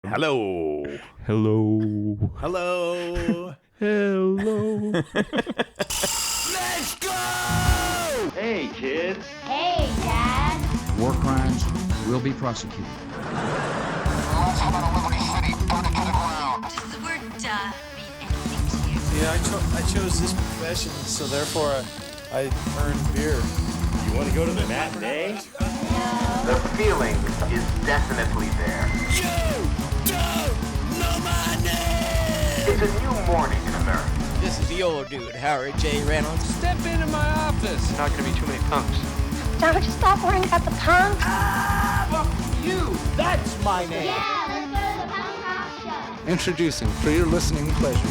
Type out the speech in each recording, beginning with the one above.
Hello. Hello. Hello. Hello. Let's go! Hey, kids. Hey, Dad. War crimes will be prosecuted. Does the word duh mean anything to you? Yeah, I chose this profession, so therefore I earned beer. You want to go to the matinee? The feeling is definitely there. You don't know my name! It's a new morning in America. This is the old dude, Howard J. Reynolds. Step into my office. There's not going to be too many punks. Don't you stop worrying about the punk? You! That's my name! Yeah, let's go to the punk rock show. Introducing for your listening pleasure.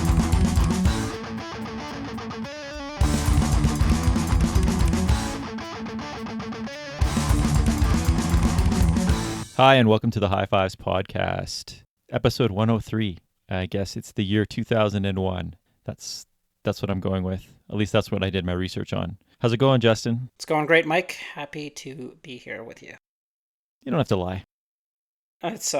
Hi, and welcome to the High Fives podcast, episode 103. I guess it's the year 2001. That's what I'm going with. At least that's what I did my research on. How's it going, Justin? It's going great, Mike. Happy to be here with you. You don't have to lie. It's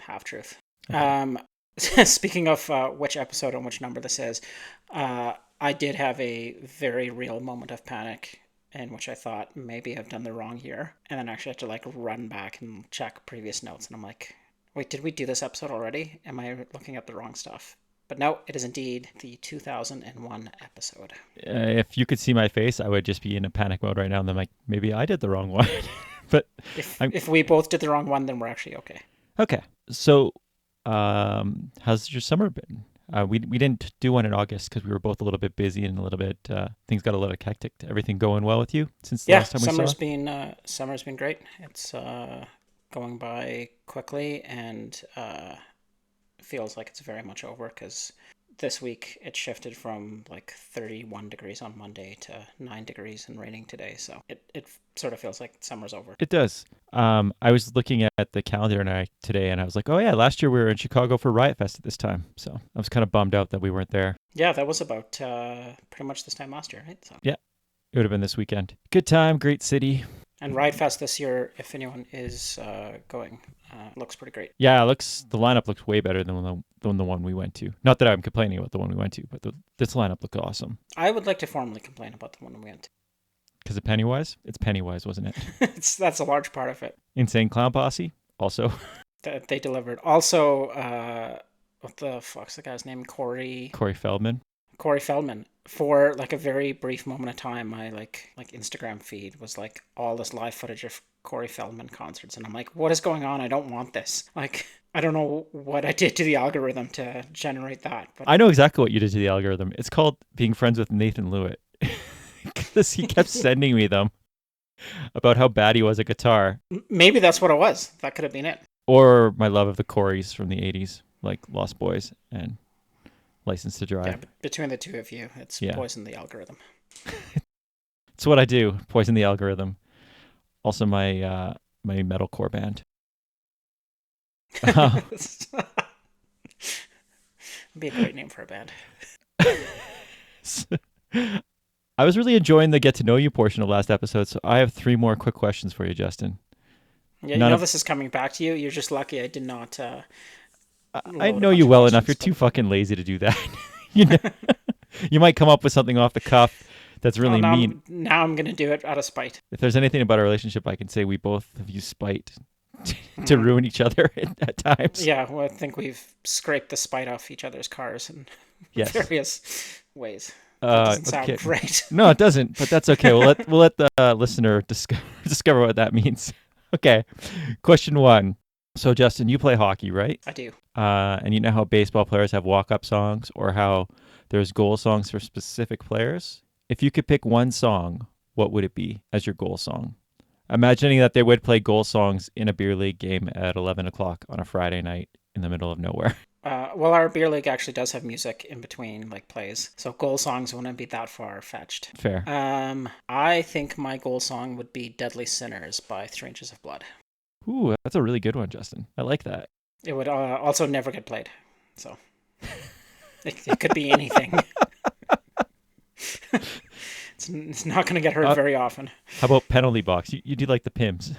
half truth. Okay. Speaking of which episode and which number this is, I did have a very real moment of panic in which I thought maybe I've done the wrong year, and then actually had to run back and check previous notes, and I'm like, wait, did we do this episode already? Am I looking at the wrong stuff? But no, it is indeed the 2001 episode. If you could see my face, I would just be in a panic mode right now, and I'm like, maybe I did the wrong one. But If we both did the wrong one, then we're actually okay. Okay. So, how's your summer been? We didn't do one in August because we were both a little bit busy and a little bit things got a little hectic. Everything going well with you since the last time we saw? Summer's been great. It's going by quickly, and feels like it's very much over because this week it shifted from 31 degrees on Monday to 9 degrees and raining today. So it sort of feels like summer's over. It does. I was looking at the calendar today and I was like, oh yeah, last year we were in Chicago for Riot Fest at this time. So I was kind of bummed out that we weren't there. Yeah, that was about pretty much this time last year, right? So. Yeah, it would have been this weekend. Good time, great city. And Riot Fest this year, if anyone is going, looks pretty great. Yeah, the lineup looks way better than the one we went to. Not that I'm complaining about the one we went to, but this lineup looked awesome. I would like to formally complain about the one we went to. Because of Pennywise? It's Pennywise, wasn't it? That's a large part of it. Insane Clown Posse, also. They delivered. Also, what the fuck's the guy's name? Corey Feldman. For a very brief moment of time, my Instagram feed was all this live footage of Corey Feldman concerts, and I'm like, what is going on? I don't want this. I don't know what I did to the algorithm to generate that. But I know exactly what you did to the algorithm. It's called being friends with Nathan Lewitt. Because he kept sending me them about how bad he was at guitar. Maybe that's what it was. That could have been it. Or my love of the Coreys from the 80s, like Lost Boys and License to Drive. Yeah, but between the two of you, it's poison the algorithm. It's what I do, poison the algorithm. Also my metalcore band. Be a great name for a band. I was really enjoying the get to know you portion of last episode, so I have 3 more quick questions for you, Justin. Yeah, this is coming back to you. You're just lucky I did not. I know you well enough. You're too fucking lazy to do that. You might come up with something off the cuff that's really mean. Now I'm going to do it out of spite. If there's anything about our relationship, I can say we both have used spite to ruin each other at times. Yeah, well, I think we've scraped the spite off each other's cars in various ways. That doesn't sound great. No, it doesn't, but that's okay. We'll let the listener discover what that means. Okay, question 1. So, Justin, you play hockey, right? I do. And you know how baseball players have walk-up songs or how there's goal songs for specific players? If you could pick one song, what would it be as your goal song? Imagining that they would play goal songs in a beer league game at 11 o'clock on a Friday night in the middle of nowhere. Well, our beer league actually does have music in between plays, so goal songs wouldn't be that far-fetched. Fair. I think my goal song would be Deadly Sinners by 3 Inches of Blood. Ooh, that's a really good one, Justin. I like that. It would also never get played, so it could be anything. It's not going to get heard very often. How about Penalty Box? You do like the Pims.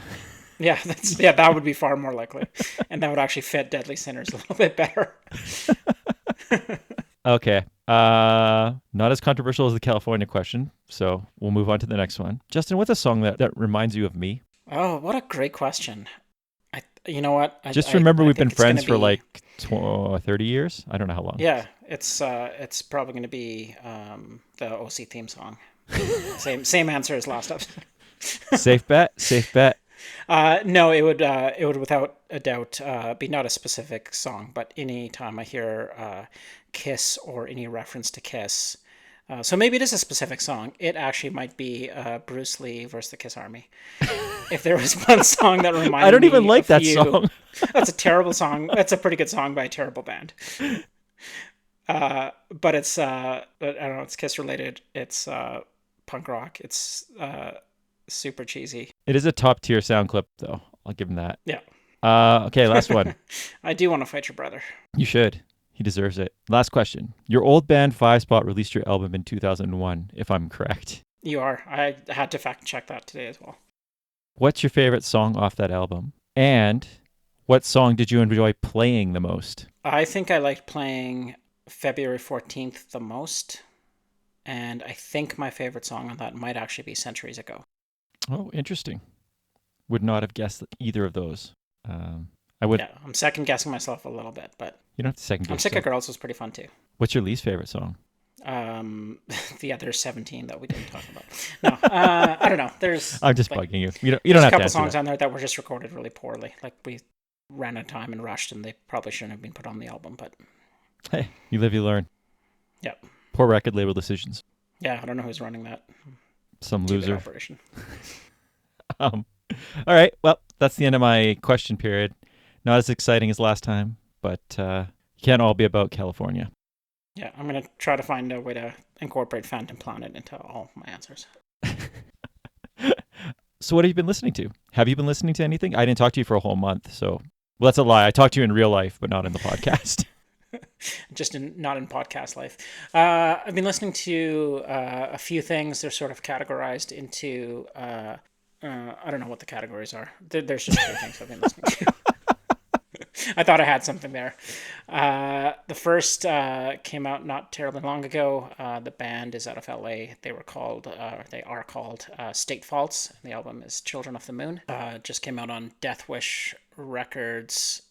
Yeah, that would be far more likely. And that would actually fit Deadly Sinners a little bit better. Okay. Not as controversial as the California question, so we'll move on to the next one. Justin, what's a song that reminds you of me? Oh, what a great question. You know what? Just remember we've think been it's gonna friends for be- like 30 years? I don't know how long. Yeah, it's probably going to be the OC theme song. Same answer as last episode. Safe bet? Safe bet. No, it would without a doubt be not a specific song, but any time I hear Kiss or any reference to Kiss, so maybe it is a specific song. It actually might be Bruce Lee versus the Kiss Army. If there was one song that reminded me, I don't even like of that you, song. That's a terrible song. That's a pretty good song by a terrible band. But it's I don't know. It's Kiss related. It's punk rock. It's super cheesy. It is a top tier sound clip, though. I'll give him that. Yeah. Okay, last one. I do want to fight your brother. You should. He deserves it. Last question. Your old band 5 Spot released your album in 2001, if I'm correct. You are. I had to fact check that today as well. What's your favorite song off that album? And what song did you enjoy playing the most? I think I liked playing February 14th the most. And I think my favorite song on that might actually be Centuries Ago. Oh, interesting. Would not have guessed either of those. I would. Yeah, I'm second guessing myself a little bit, but You don't have to second guess. I'm Sick of Girls was pretty fun too. What's your least favorite song? The other 17 that we didn't talk about. No, I don't know. There's. I'm just like, bugging you. You don't There's have a to couple answer songs that. on there that were just recorded really poorly. Like we ran out of time and rushed, and they probably shouldn't have been put on the album. But Hey, you live, you learn. yeah, Poor record label decisions. yeah. I don't know who's running that. Some Two-bit loser. operation. All right. Well, that's the end of my question period. Not as exciting as last time, but you can't all be about California. Yeah, I'm gonna try to find a way to incorporate Phantom Planet into all my answers. So what have you been listening to? Have you been listening to anything? I didn't talk to you for a whole month, so well, that's a lie. I talked to you in real life, but not in the podcast. Just not in podcast life. I've been listening to a few things. They're sort of categorized into I don't know what the categories are. There's just three things I've been listening to. I thought I had something there. The first came out not terribly long ago. The band is out of LA. They are called State Faults. And the album is Children of the Moon. Just came out on Death Wish Records.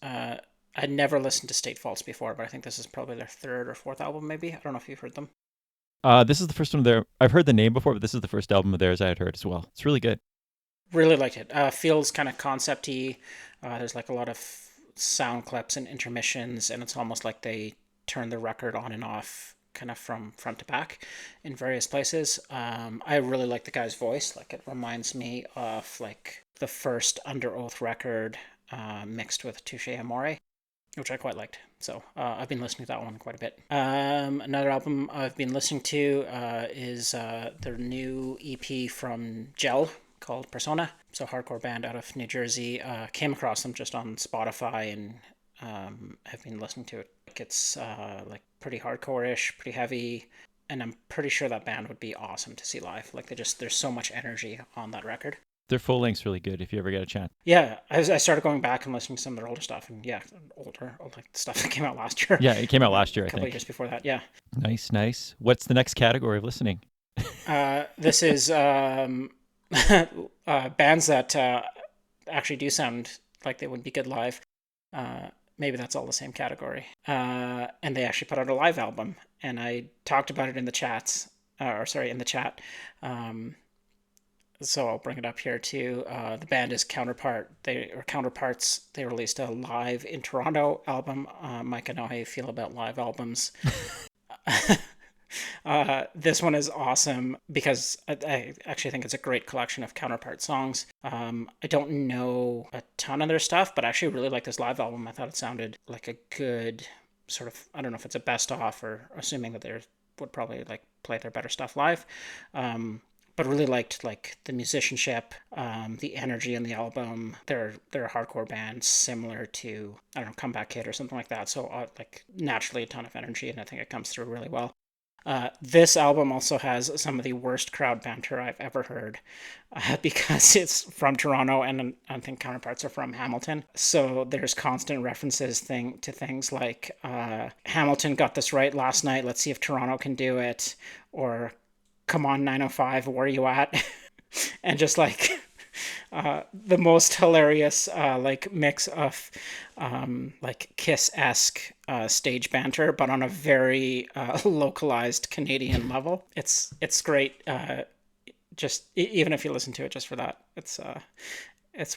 I'd never listened to State Faults before, but I think this is probably their third or fourth album, maybe. I don't know if you've heard them. This is the first one there. I've heard the name before, but this is the first album of theirs I had heard as well. It's really good. Really liked it. Feels kind of concept-y. There's like a lot of sound clips and intermissions, and it's almost like they turn the record on and off kind of from front to back in various places. I really like the guy's voice. Like it reminds me of like the first Under Oath record mixed with Touche Amore, which I quite liked. So I've been listening to that one quite a bit. Another album I've been listening to is their new EP from Gel called Persona. It's a hardcore band out of New Jersey. Came across them just on Spotify and have been listening to it. It's like pretty hardcore-ish, pretty heavy, and I'm pretty sure that band would be awesome to see live. Like there's so much energy on that record. Their full length's really good if you ever get a chance. Yeah, I started going back and listening to some of their older stuff, and yeah, older like stuff that came out last year. Yeah, it came out last year, I a couple think. of years before that, yeah. Nice. What's the next category of listening? This is bands that actually do sound like they would be good live. Maybe that's all the same category. And they actually put out a live album, and I talked about it in the chats, in the chat. So I'll bring it up here too. The band is Counterparts. They released a live in Toronto album. Mike, I know how you feel about live albums. This one is awesome because I actually think it's a great collection of Counterpart songs. I don't know a ton of their stuff, but I actually really like this live album. I thought it sounded like a good sort of, I don't know if it's a best off or assuming that they would probably like play their better stuff live. But really liked like the musicianship, the energy in the album. They're a hardcore band similar to, I don't know, Comeback Kid or something like that. So like naturally a ton of energy, and I think it comes through really well. This album also has some of the worst crowd banter I've ever heard because it's from Toronto and I think Counterparts are from Hamilton. So there's constant references to things like Hamilton got this right last night. Let's see if Toronto can do it. Or come on 905, where are you at? And just like the most hilarious like mix of like Kiss-esque stage banter, but on a very localized Canadian level. It's great. Just even if you listen to it just for that, it's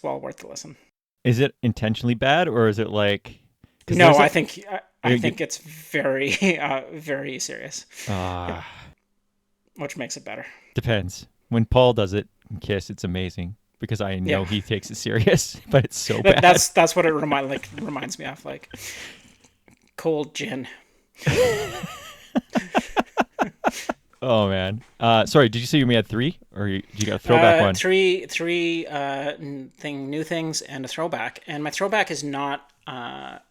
well worth the listen. Is it intentionally bad, or is it like? No, I think it's very very serious, which makes it better. Depends. When Paul does it in Kiss, it's amazing because I know he takes it serious, but it's so bad. That's what it reminds me of, like cold gin. Oh man. Sorry, did you say you only had 3, or you got a throwback one? Three new things and a throwback. And my throwback is not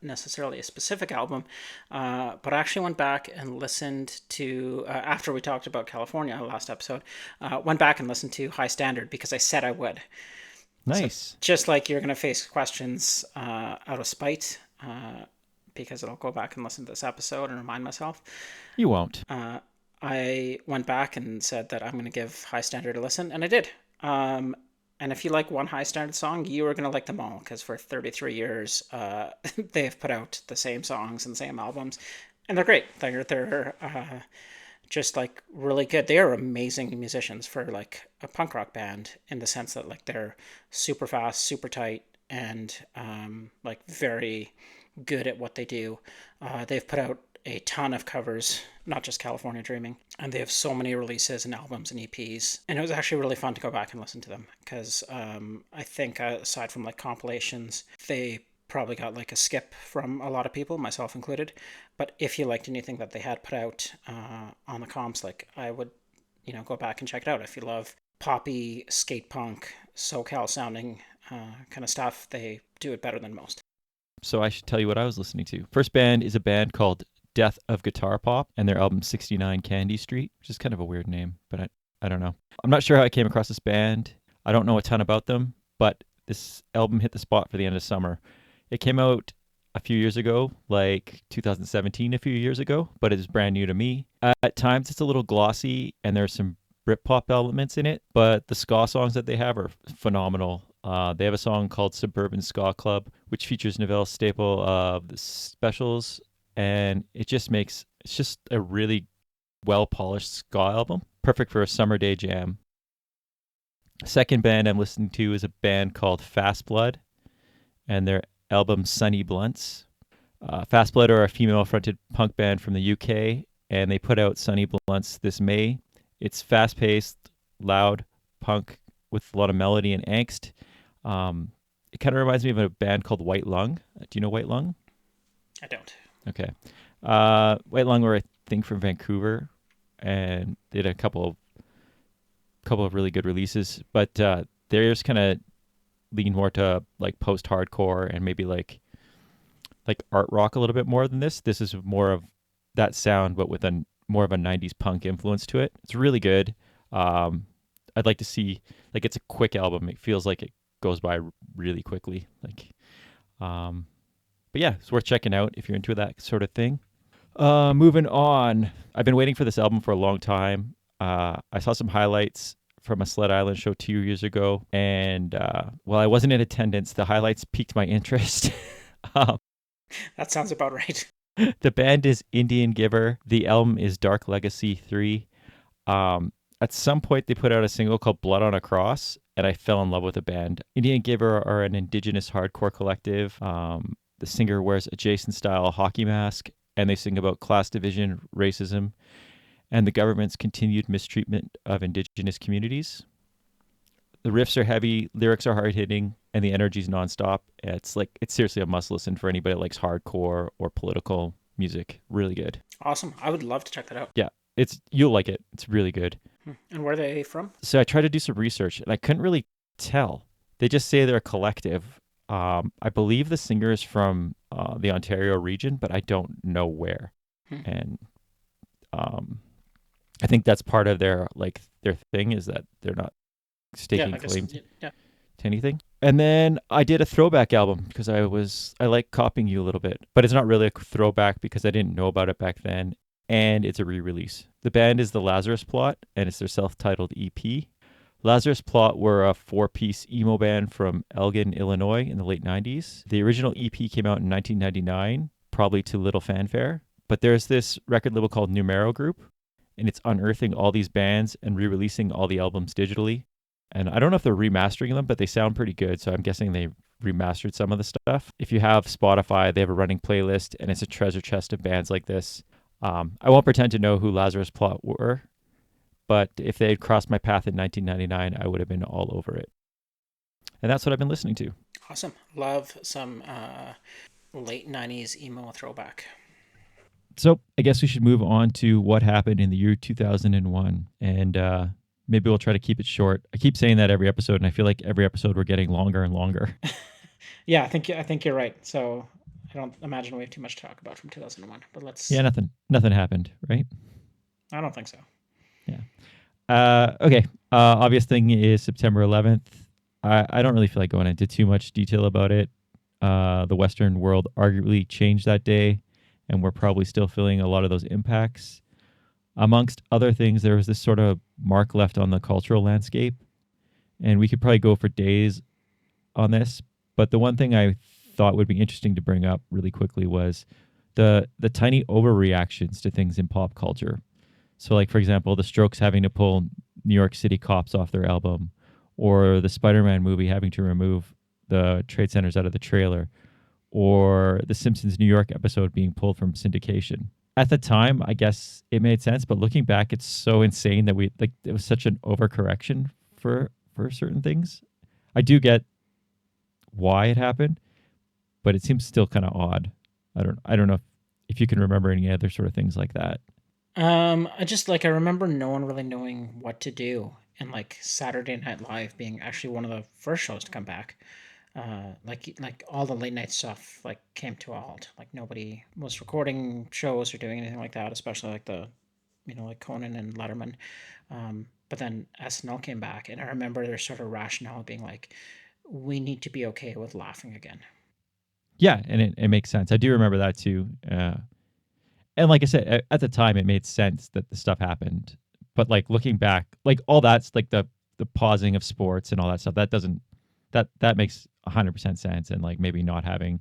necessarily a specific album, but I actually went back and listened to after we talked about California last episode. Went back and listened to High Standard because I said I would. Nice. So just like you're going to face questions out of spite, because I'll go back and listen to this episode and remind myself. You won't. I went back and said that I'm going to give High Standard a listen, and I did. And if you like one High Standard song, you are going to like them all, because for 33 years, they've put out the same songs and the same albums, and they're great. They're just like really good. They are amazing musicians for like a punk rock band, in the sense that like they're super fast, super tight, and like very good at what they do. They've put out a ton of covers, not just California Dreaming, and they have so many releases and albums and EPs, and it was actually really fun to go back and listen to them, because I think aside from like compilations, they probably got like a skip from a lot of people, myself included. But if you liked anything that they had put out on the comps, like I would go back and check it out. If you love poppy, skate punk, SoCal sounding kind of stuff, they do it better than most. So I should tell you what I was listening to. First band is a band called Death of Guitar Pop, and their album 69 Candy Street, which is kind of a weird name, but I don't know. I'm not sure how I came across this band. I don't know a ton about them, but this album hit the spot for the end of summer. It came out a few years ago, like 2017, a few years ago, but it is brand new to me. At times it's a little glossy, and there's some Britpop elements in it, but the ska songs that they have are phenomenal. They have a song called Suburban Ska Club, which features Novelle's staple of the Specials, and it's just a really well-polished ska album, perfect for a summer day jam. Second band I'm listening to is a band called Fast Blood, and their album Sunny Blunts. Fast Blood are a female-fronted punk band from the UK, and they put out Sunny Blunts this May. It's fast-paced, loud punk with a lot of melody and angst. It kind of reminds me of a band called White Lung. Do you know White Lung? I don't. Okay. White Lung were, I think, from Vancouver, and they did a couple of really good releases, but they're just kind of lean more to like post-hardcore and maybe like art rock a little bit more than this. This is more of that sound, but with more of a 90s punk influence to it. It's really good. I'd like to see, like, it's a quick album. It feels like it goes by really quickly. But yeah, it's worth checking out if you're into that sort of thing. Moving on. I've been waiting for this album for a long time. I saw some highlights from a Sled Island show 2 years ago, and while I wasn't in attendance, the highlights piqued my interest. That sounds about right. The band is Indian Giver. The album is Dark Legacy 3. At some point, they put out a single called Blood on a Cross, and I fell in love with the band. Indian Giver are an indigenous hardcore collective. The singer wears a Jason-style hockey mask, and they sing about class division, racism, and the government's continued mistreatment of indigenous communities. The riffs are heavy, lyrics are hard-hitting, and the energy's nonstop. It's seriously a must-listen for anybody that likes hardcore or political music. Really good. Awesome. I would love to check that out. Yeah, you'll like it. It's really good. And where are they from? So I tried to do some research, and I couldn't really tell. They just say they're a collective. I believe the singer is from the Ontario region, but I don't know where. And I think that's part of their thing is that they're not staking claim to anything. And then I did a throwback album because I like copying you a little bit, but it's not really a throwback because I didn't know about it back then, and it's a re-release. The band is the Lazarus Plot, and it's their self-titled EP. Lazarus Plot were a 4-piece emo band from Elgin, Illinois in the late 90s. The original EP came out in 1999, probably to little fanfare, but there's this record label called Numero Group, and it's unearthing all these bands and re-releasing all the albums digitally. And I don't know if they're remastering them, but they sound pretty good. So I'm guessing they remastered some of the stuff. If you have Spotify, they have a running playlist, and it's a treasure chest of bands like this. I won't pretend to know who Lazarus Plot were, but if they had crossed my path in 1999, I would have been all over it. And that's what I've been listening to. Awesome. Love some late 90s emo throwback. So I guess we should move on to what happened in the year 2001. And maybe we'll try to keep it short. I keep saying that every episode, and I feel like every episode we're getting longer and longer. Yeah, I think you're right. So I don't imagine we have too much to talk about from 2001. But let's. Yeah, nothing happened, right? I don't think so. Yeah. Okay. Obvious thing is September 11th. I don't really feel like going into too much detail about it. The Western world arguably changed that day, and we're probably still feeling a lot of those impacts. Amongst other things, there was this sort of mark left on the cultural landscape, and we could probably go for days on this. But the one thing I thought would be interesting to bring up really quickly was the tiny overreactions to things in pop culture. So, like, for example, the Strokes having to pull New York City Cops off their album, or the Spider-Man movie having to remove the trade centers out of the trailer, or the Simpsons New York episode being pulled from syndication. At the time, I guess it made sense, but looking back, it's so insane that it was such an overcorrection for certain things. I do get why it happened, but it seems still kind of odd. I don't know if you can remember any other sort of things like that. I remember no one really knowing what to do, and like Saturday Night Live being actually one of the first shows to come back. Like all the late night stuff like came to a halt. Like nobody was recording shows or doing anything like that, especially like like Conan and Letterman. But then SNL came back, and I remember their sort of rationale being like, we need to be okay with laughing again. Yeah, and it makes sense. I do remember that too. And like I said, at the time, it made sense that the stuff happened. But like looking back, like all that's like the pausing of sports and all that stuff. That makes 100% sense. And like maybe not having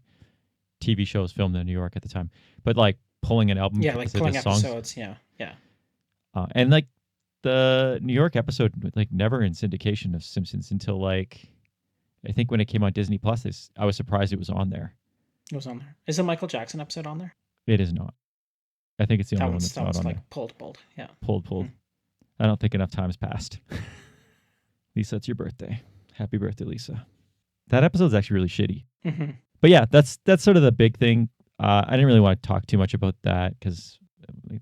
TV shows filmed in New York at the time, but like pulling an album. Yeah, like pulling episodes. Yeah. And like the New York episode, like never in syndication of Simpsons until like I think when it came on Disney Plus. I was surprised it was on there. It was on there. Is the Michael Jackson episode on there? It is not. I think it's the only one that's not on like there. Pulled. Yeah. Pulled. Mm. I don't think enough time's passed. Lisa, it's your birthday. Happy birthday, Lisa. That episode's actually really shitty. Mm-hmm. But yeah, that's sort of the big thing. I didn't really want to talk too much about that because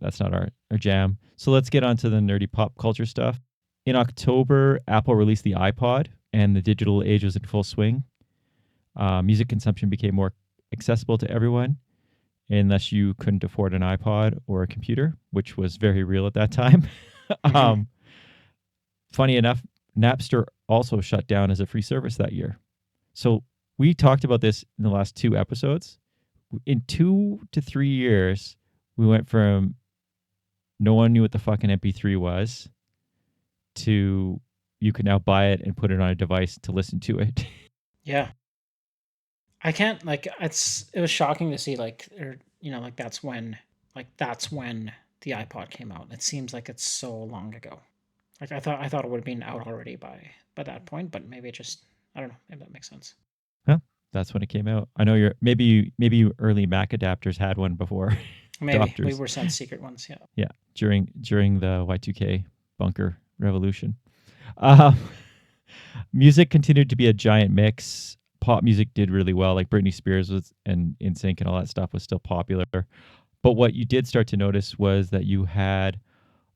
that's not our jam. So let's get on to the nerdy pop culture stuff. In October, Apple released the iPod, and the digital age was in full swing. Music consumption became more accessible to everyone, unless you couldn't afford an iPod or a computer, which was very real at that time. Funny enough, Napster also shut down as a free service that year. So we talked about this in the last 2 episodes. In 2 to 3 years, we went from no one knew what the fucking MP3 was to you can now buy it and put it on a device to listen to it. Yeah. I can't it was shocking to see that's when the iPod came out. It seems like it's so long ago. Like I thought it would have been out already by that point, but maybe it just, I don't know, maybe that makes sense. Well, that's when it came out. I know maybe you early Mac adapters had one before. Maybe Doctors. we were sent secret ones, yeah. Yeah, during the Y2K bunker revolution. Music continued to be a giant mix. Pop music did really well, like Britney Spears and NSYNC and all that stuff was still popular. But what you did start to notice was that you had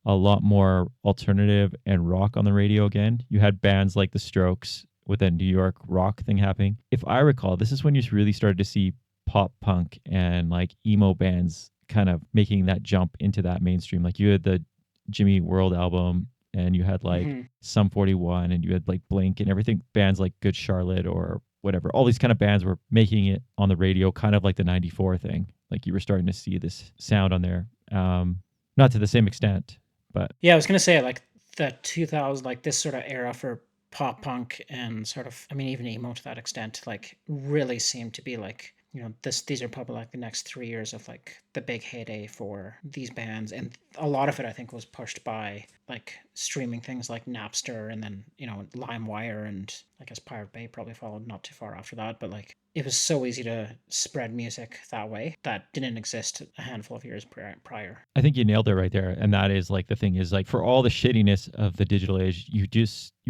a lot more alternative and rock on the radio again. You had bands like the Strokes with a New York rock thing happening. If I recall, this is when you really started to see pop punk and like emo bands kind of making that jump into that mainstream. Like you had the Jimmy Eat World album, and you had like Sum 41, and you had like Blink and everything. Bands like Good Charlotte or whatever. All these kind of bands were making it on the radio, kind of like the '94 thing. Like you were starting to see this sound on there. Not to the same extent, but Yeah, I was gonna say like the 2000, like this sort of era for pop punk and sort of, I mean, even emo to that extent, like really seemed to be like, you know, these are probably like the next 3 years of like the big heyday for these bands, and a lot of it I think was pushed by like streaming things like Napster, and then, you know, LimeWire, and I guess Pirate Bay probably followed not too far after that. But like it was so easy to spread music that way that didn't exist a handful of years prior. I think you nailed it right there. And that is like the thing is like for all the shittiness of the digital age, you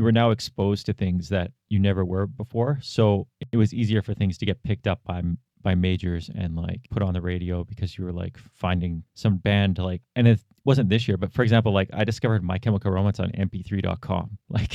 were now exposed to things that you never were before. So it was easier for things to get picked up by majors and like put on the radio, because you were like finding some band to like, and it wasn't this year, but for example, like I discovered My Chemical Romance on mp3.com. Like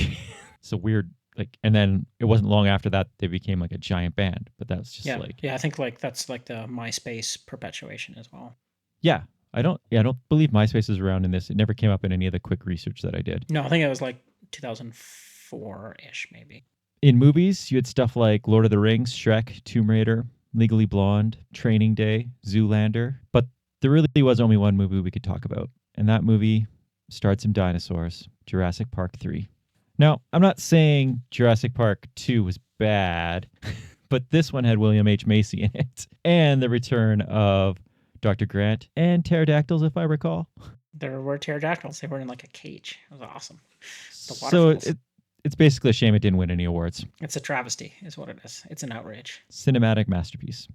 it's a weird, like, and then it wasn't long after that they became like a giant band, but that's just yeah, I think like that's like the MySpace perpetuation as well. Yeah. I don't believe MySpace is around in this. It never came up in any of the quick research that I did. No, I think it was like 2004-ish maybe. In movies, you had stuff like Lord of the Rings, Shrek, Tomb Raider, Legally Blonde, Training Day, Zoolander. But there really was only one movie we could talk about, and that movie starred some dinosaurs, Jurassic Park 3. Now, I'm not saying Jurassic Park 2 was bad, but this one had William H. Macy in it, and the return of Dr. Grant and pterodactyls, if I recall. There were pterodactyls. They were in like a cage. It was awesome. The So waterfalls. it's basically a shame it didn't win any awards. It's a travesty, is what it is. It's an outrage. Cinematic masterpiece.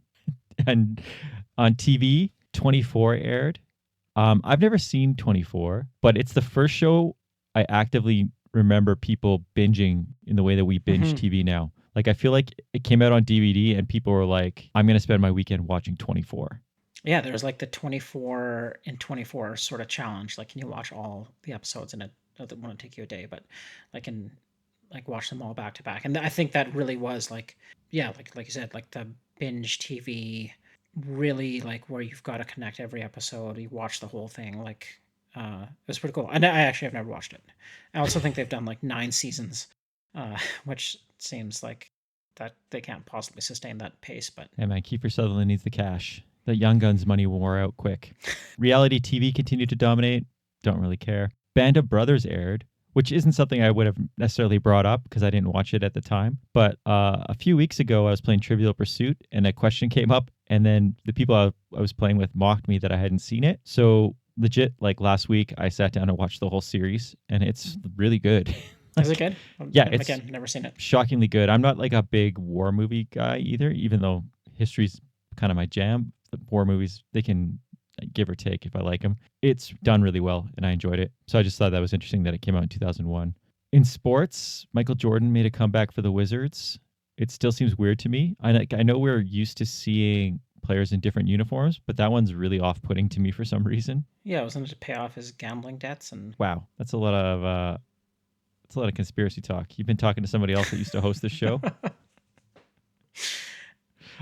And on TV, 24 aired. I've never seen 24, but it's the first show I actively remember people binging in the way that we binge TV now. Like I feel like it came out on DVD and people were like, I'm going to spend my weekend watching 24. Yeah, there's like the 24 in 24 sort of challenge. Like, can you watch all the episodes in it? It won't take you a day, but like watch them all back to back. And I think that really was like, yeah, like you said, like the binge TV, really like where you've got to connect every episode. You watch the whole thing. Like, it was pretty cool. And I actually have never watched it. I also think they've done like 9 seasons, which seems like that they can't possibly sustain that pace. But yeah, man, Kiefer Sutherland needs the cash. The Young Guns money wore out quick. Reality TV continued to dominate. Don't really care. Band of Brothers aired, which isn't something I would have necessarily brought up because I didn't watch it at the time. But a few weeks ago, I was playing Trivial Pursuit and a question came up, and then the people I was playing with mocked me that I hadn't seen it. So legit, like last week, I sat down and watched the whole series, and it's really good. Is it good? Yeah, it's again, never seen it. Shockingly good. I'm not like a big war movie guy either, even though history's kind of my jam. The war movies, they can give or take if I like them. It's done really well, and I enjoyed it. So I just thought that was interesting that it came out in 2001. In sports, Michael Jordan made a comeback for the Wizards. It still seems weird to me. I know we're used to seeing players in different uniforms, but that one's really off-putting to me for some reason. Yeah, wasn't it to pay off his gambling debts? And wow, that's a lot of conspiracy talk. You've been talking to somebody else that used to host this show.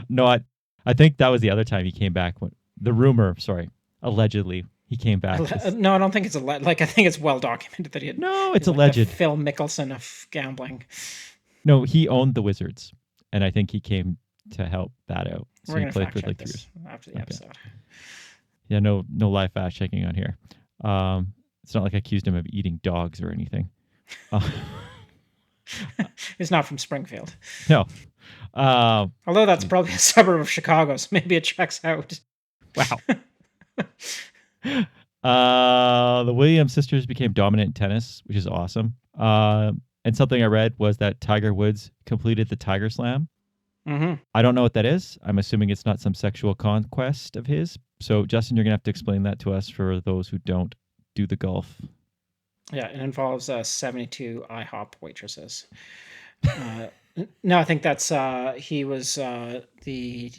No, I think that was the other time he came back. When the rumor, allegedly he came back. No, I don't think it's like I think it's well documented that he had. No, it's like alleged. the Phil Mickelson of gambling. No, he owned the Wizards, and I think he came to help that out. So We're he gonna played fact for check like this 3 years. after the episode. Yeah, no live fact checking on here. It's not like I accused him of eating dogs or anything. He's not from Springfield. No. Although that's probably a suburb of Chicago, so maybe it checks out. Wow. The Williams sisters became dominant in tennis, which is awesome. And something I read was that Tiger Woods completed the Tiger Slam. Mm-hmm. I don't know what that is. I'm assuming it's not some sexual conquest of his. So, Justin, you're going to have to explain that to us for those who don't do the golf. Yeah, it involves 72 IHOP waitresses. No, I think that's he was he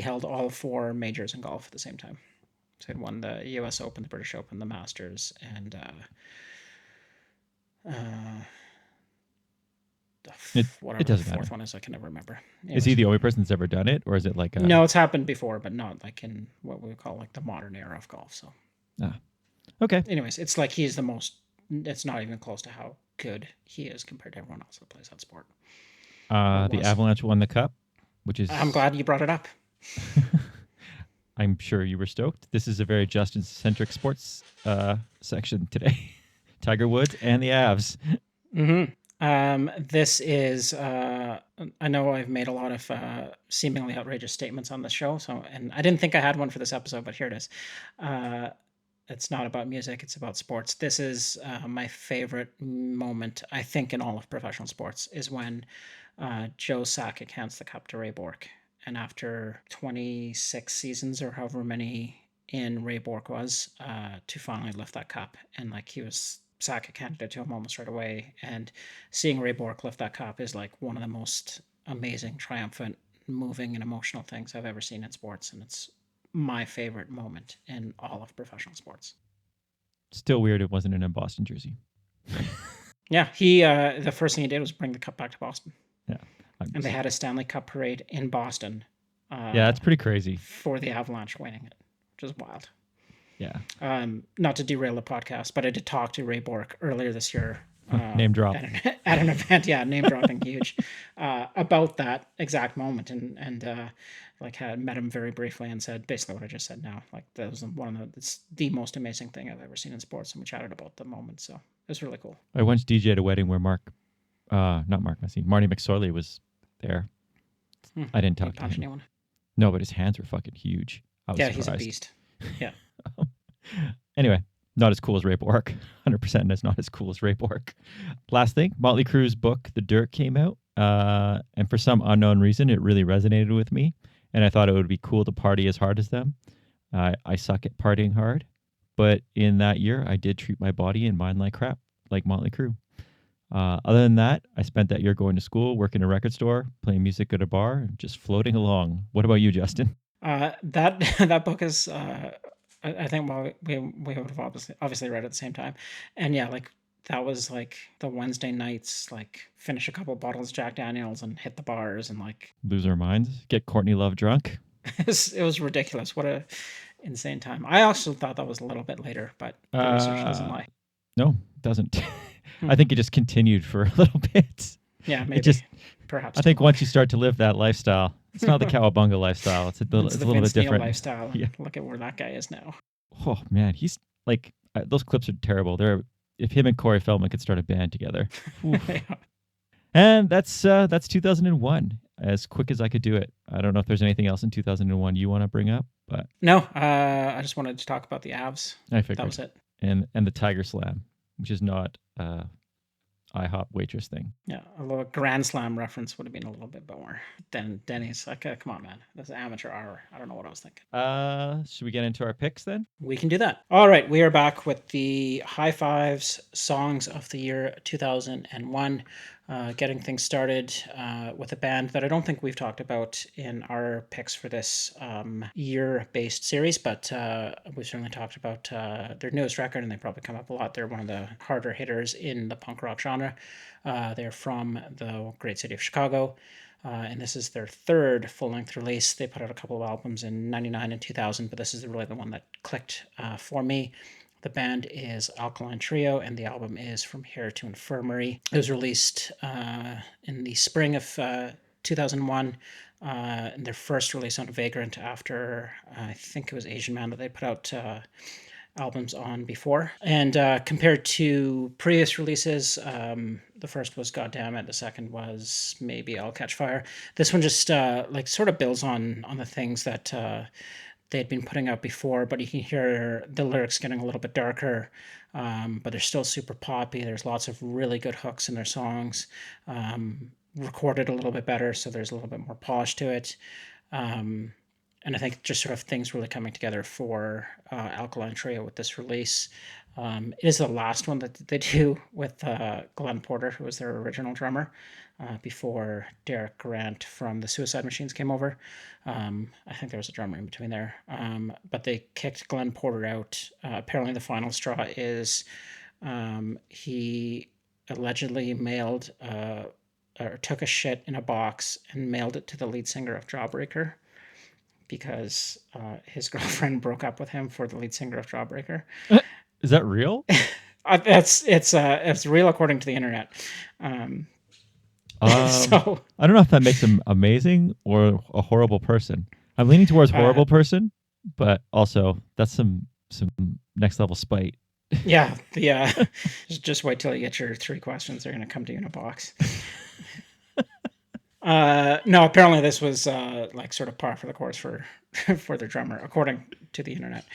held all 4 majors in golf at the same time. So he won the U.S. Open, the British Open, the Masters, and whatever it doesn't the 4th matter. one is. I can never remember. Is he the only person that's ever done it, or is it like a... No, it's happened before, but not like in what we would call like the modern era of golf. So. Okay. Anyways, it's like he's the most. It's not even close to how good he is compared to everyone else that plays that sport. The Avalanche won the cup, which is... I'm glad you brought it up. I'm sure you were stoked. This is a very Justin-centric sports section today. Tiger Woods and the Avs. This is, I know I've made a lot of seemingly outrageous statements on the show, and I didn't think I had one for this episode, but here it is. It's not about music, it's about sports. This is my favorite moment, I think, in all of professional sports, is when Joe Sakic hands the cup to Ray Bourque. And after 26 seasons or however many in Ray Bourque was, to finally lift that cup. And like Sakic handed it to him almost right away. And seeing Ray Bourque lift that cup is like one of the most amazing, triumphant, moving, and emotional things I've ever seen in sports. And it's my favorite moment in all of professional sports. Still weird it wasn't in a Boston jersey. Yeah, he the first thing he did was bring the cup back to Boston. Yeah. And they had a Stanley Cup parade in Boston. Yeah, that's pretty crazy. For the Avalanche winning it, which is wild. Yeah. Not to derail the podcast, but I did talk to Ray Bourque earlier this year. Name drop. At an event, yeah, name dropping huge, about that exact moment. And like had met him very briefly and said basically what I just said now. Like that was it's the most amazing thing I've ever seen in sports. And we chatted about the moment. So it was really cool. I once DJ'd a wedding where Marty McSorley was there. I didn't talk to him. Anyone? No, but his hands were fucking huge. Yeah, he's a beast. Yeah. Anyway, not as cool as Ray Bourque. 100% is not as cool as Ray Bourque. Last thing, Motley Crue's book, The Dirt, came out. And for some unknown reason, it really resonated with me. And I thought it would be cool to party as hard as them. I suck at partying hard. But in that year, I did treat my body and mind like crap, like Motley Crue. Other than that, I spent that year going to school, working in a record store, playing music at a bar, and just floating along. What about you, Justin? That book is, I think we would have obviously read it at the same time. And yeah, like that was like the Wednesday nights, like finish a couple bottles of Jack Daniels and hit the bars and like lose our minds, get Courtney Love drunk. It was ridiculous. What a insane time. I also thought that was a little bit later, but the research doesn't lie. No, it doesn't. I think it just continued for a little bit. Yeah, maybe. Perhaps. I think once you start to live that lifestyle, it's not the cowabunga lifestyle. It's a little bit different. Lifestyle. Yeah. Look at where that guy is now. Oh man, he's like those clips are terrible. If him and Corey Feldman could start a band together. Yeah. And that's 2001. As quick as I could do it. I don't know if there's anything else in 2001 you want to bring up, but no. I just wanted to talk about the Avs. I figured that was it. And the Tiger Slam, which is not IHOP waitress thing. Yeah, a little Grand Slam reference would have been a little bit more than Denny's. Like, come on, man. That's amateur hour. I don't know what I was thinking. Should we get into our picks then? We can do that. All right, we are back with the High Fives Songs of the Year 2001. Getting things started with a band that I don't think we've talked about in our picks for this year-based series, but we've certainly talked about their newest record, and they probably come up a lot. They're one of the harder hitters in the punk rock genre. They're from the great city of Chicago, and this is their third full-length release. They put out a couple of albums in 99 and 2000, but this is really the one that clicked for me. The band is Alkaline Trio, and the album is From Here to Infirmary. It was released in the spring of 2001, and their first release on Vagrant after, I think it was Asian Man that they put out albums on before. And compared to previous releases, the first was Goddammit, the second was maybe I'll Catch Fire. This one just sort of builds on the things that they had been putting out before, but you can hear the lyrics getting a little bit darker, but they're still super poppy. There's lots of really good hooks in their songs, recorded a little bit better, so there's a little bit more polish to it. And I think just sort of things really coming together for Alkaline Trio with this release. It is the last one that they do with Glenn Porter, who was their original drummer, before Derek Grant from the Suicide Machines came over. I think there was a drummer in between there. But they kicked Glenn Porter out. Apparently the final straw is he allegedly mailed or took a shit in a box and mailed it to the lead singer of Jawbreaker because his girlfriend broke up with him for the lead singer of Jawbreaker. Is that real? It's real according to the internet. So I don't know if that makes him amazing or a horrible person. I'm leaning towards horrible person, but also that's some next level spite. Yeah, just wait till you get your 3 questions. They're going to come to you in a box. No, apparently this was like sort of par for the course for their drummer, according to the internet.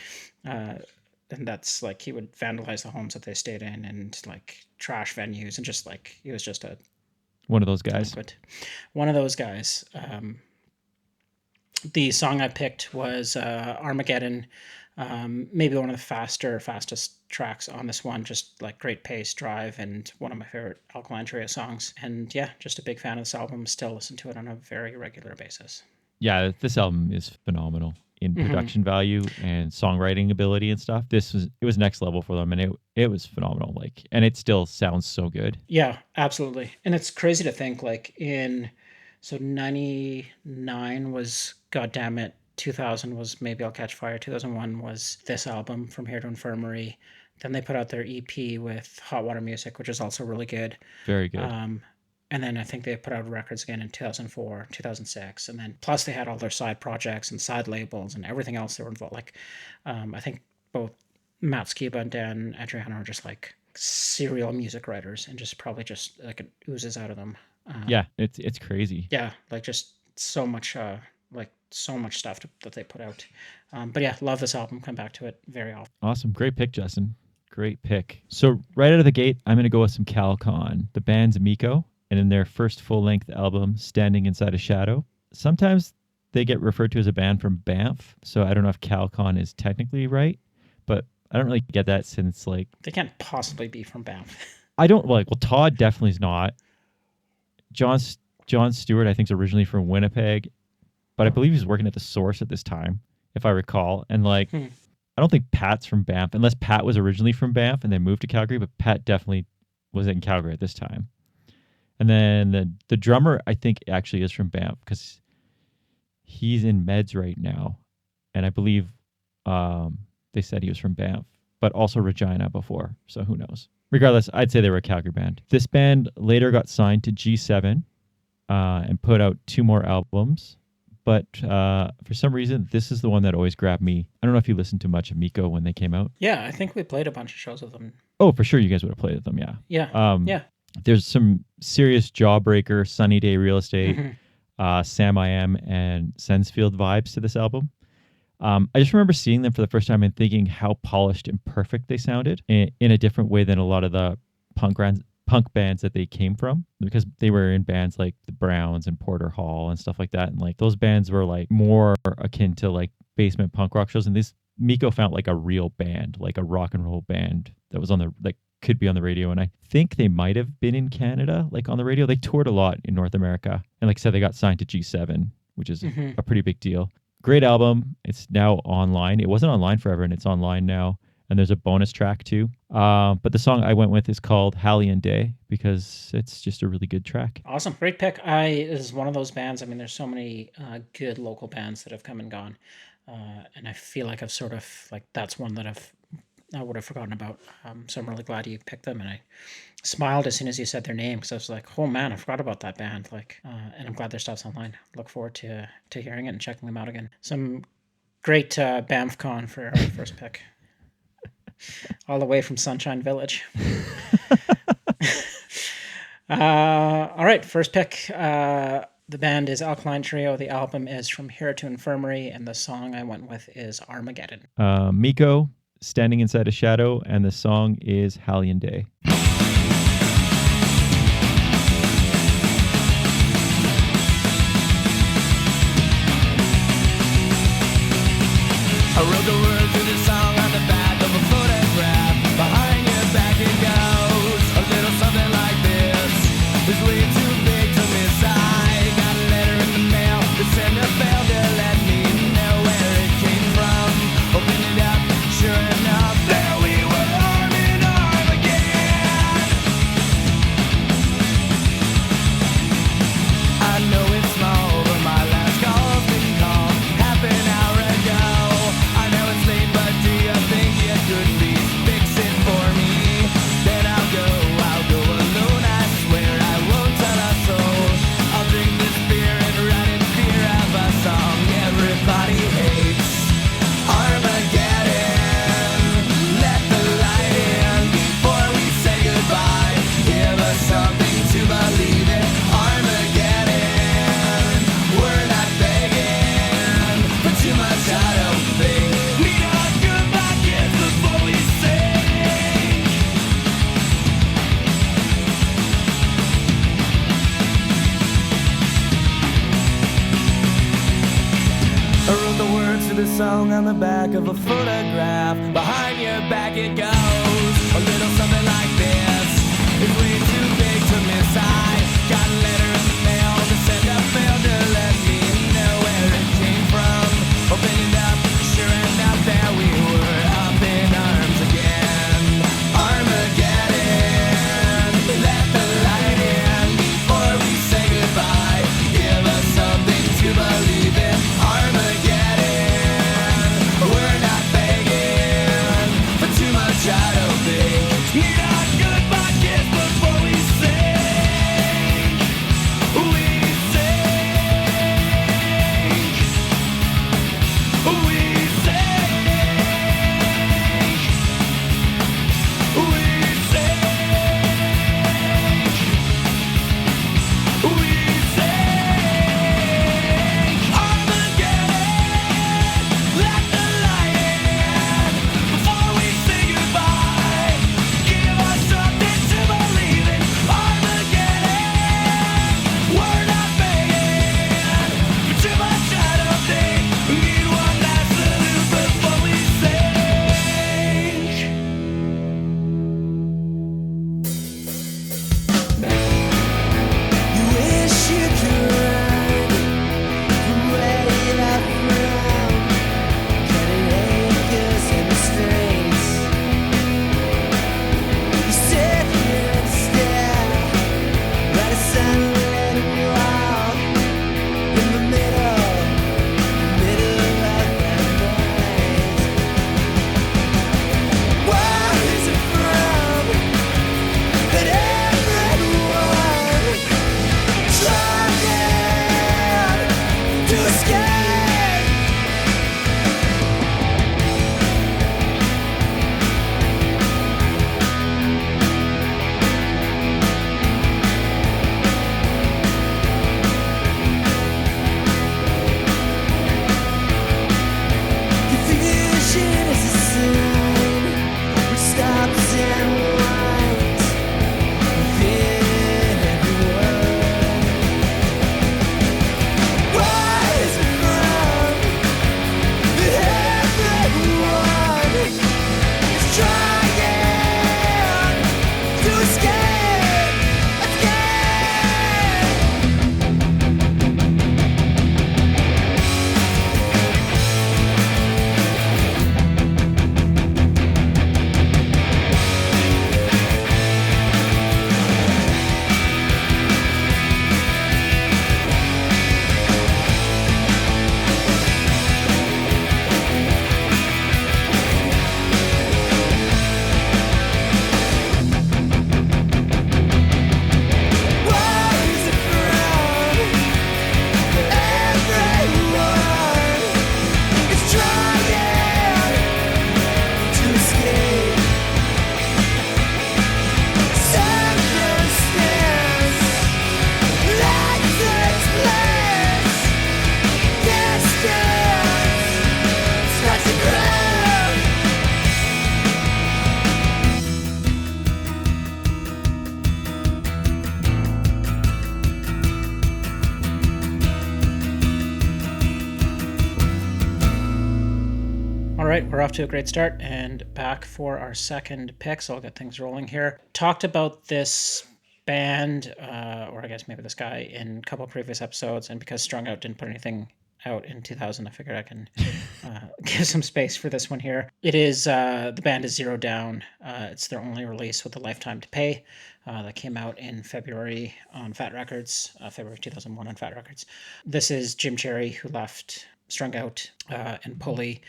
And that's like he would vandalize the homes that they stayed in and like trash venues and just like he was just one of those guys. One of those guys. The song I picked was Armageddon. Maybe one of the fastest tracks on this one. Just like great pace, drive, and one of my favorite Alkaline Trio songs. And yeah, just a big fan of this album. Still listen to it on a very regular basis. Yeah, this album is phenomenal in production value and songwriting ability and stuff. It was next level for them, and it was phenomenal. Like, and it still sounds so good. Yeah, absolutely. And it's crazy to think like so 99 was Goddamn It. 2000 was Maybe I'll Catch Fire. 2001 was this album, From Here to Infirmary. Then they put out their EP with Hot Water Music, which is also really good. Very good. And then I think they put out records again in 2004, 2006. And then plus they had all their side projects and side labels and everything else they were involved. Like, I think both Matt Skiba and Dan Adriano are just like serial music writers and just probably just like it oozes out of them. Yeah, it's crazy. Yeah, like just so much stuff that they put out. But yeah, love this album. Come back to it very often. Awesome. Great pick, Justin. Great pick. So right out of the gate, I'm going to go with some Calcon. The band's Mico, and in their first full-length album, Standing Inside a Shadow. Sometimes they get referred to as a band from Banff, so I don't know if Calcon is technically right, but I don't really get that since, like... They can't possibly be from Banff. I don't, like... Well, Todd definitely is not. John Stewart, I think, is originally from Winnipeg, but I believe he's working at the Source at this time, if I recall. And, like, I don't think Pat's from Banff, unless Pat was originally from Banff and then moved to Calgary, but Pat definitely was in Calgary at this time. And then the drummer, I think, actually is from Banff because he's in Meds right now. And I believe they said he was from Banff, but also Regina before. So who knows? Regardless, I'd say they were a Calgary band. This band later got signed to G7 and put out 2 more albums. But for some reason, this is the one that always grabbed me. I don't know if you listened to much of Mico when they came out. Yeah, I think we played a bunch of shows with them. Oh, for sure you guys would have played with them, yeah. Yeah, yeah. There's some serious Jawbreaker, Sunny Day Real Estate, Sam I Am, and Sensfield vibes to this album. I just remember seeing them for the first time and thinking how polished and perfect they sounded in a different way than a lot of the punk bands that they came from, because they were in bands like the Browns and Porter Hall and stuff like that. And like those bands were like more akin to like basement punk rock shows. And this Mico felt like a real band, like a rock and roll band that was on the, like, could be on the radio. And I think they might have been in Canada, like on the radio. They toured a lot in North America. And like I said, they got signed to G7, which is a pretty big deal. Great album. It's now online. It wasn't online forever, and it's online now. And there's a bonus track too. But the song I went with is called Hallian Day because it's just a really good track. Awesome. Great pick. This is one of those bands. I mean, there's so many good local bands that have come and gone. And I feel like I've sort of, like, that's one that I would have forgotten about. So I'm really glad you picked them. And I smiled as soon as you said their name because I was like, oh man, I forgot about that band. Like, and I'm glad their stuff's online. Look forward to hearing it and checking them out again. Some great BAMFCon for our first pick. All the way from Sunshine Village. All right, first pick. The band is Alkaline Trio. The album is From Here to Infirmary, and the song I went with is Armageddon. Mico, Standing Inside a Shadow, and the song is Hallian Day. I wrote the words to the song on the back of a photograph. Behind your back it goes a little something like this. It's way too big to miss. I got a letter in the mail. The sender failed to let me know where it came from. Open it up, sure enough, there we were, arm in arm again. I know it's small, but my last call's been called half an hour ago. I know it's late, but do you on the back of a photograph. Behind your back it goes a little something like this. It's way too big to miss. I got a letter in the mail. The sender failed to let me know where it came from. Open it up, sure enough, there we were, up in arms again. Armageddon, let the light in before we say goodbye. Give us something to believe in. Armageddon, we're not begging for too much, I don't think. Need our goodbye kiss before we sing. We sing. We right, we're off to a great start and back for our second pick, so I'll get things rolling here. Talked about this band, or I guess maybe this guy, in a couple of previous episodes, and because Strung Out didn't put anything out in 2000, I figured I can give some space for this one here. It is, the band is Zero Down. It's their only release with a Lifetime to Pay. That came out in February on Fat Records, February 2001 on Fat Records. This is Jim Cherry, who left Strung Out and Pulley,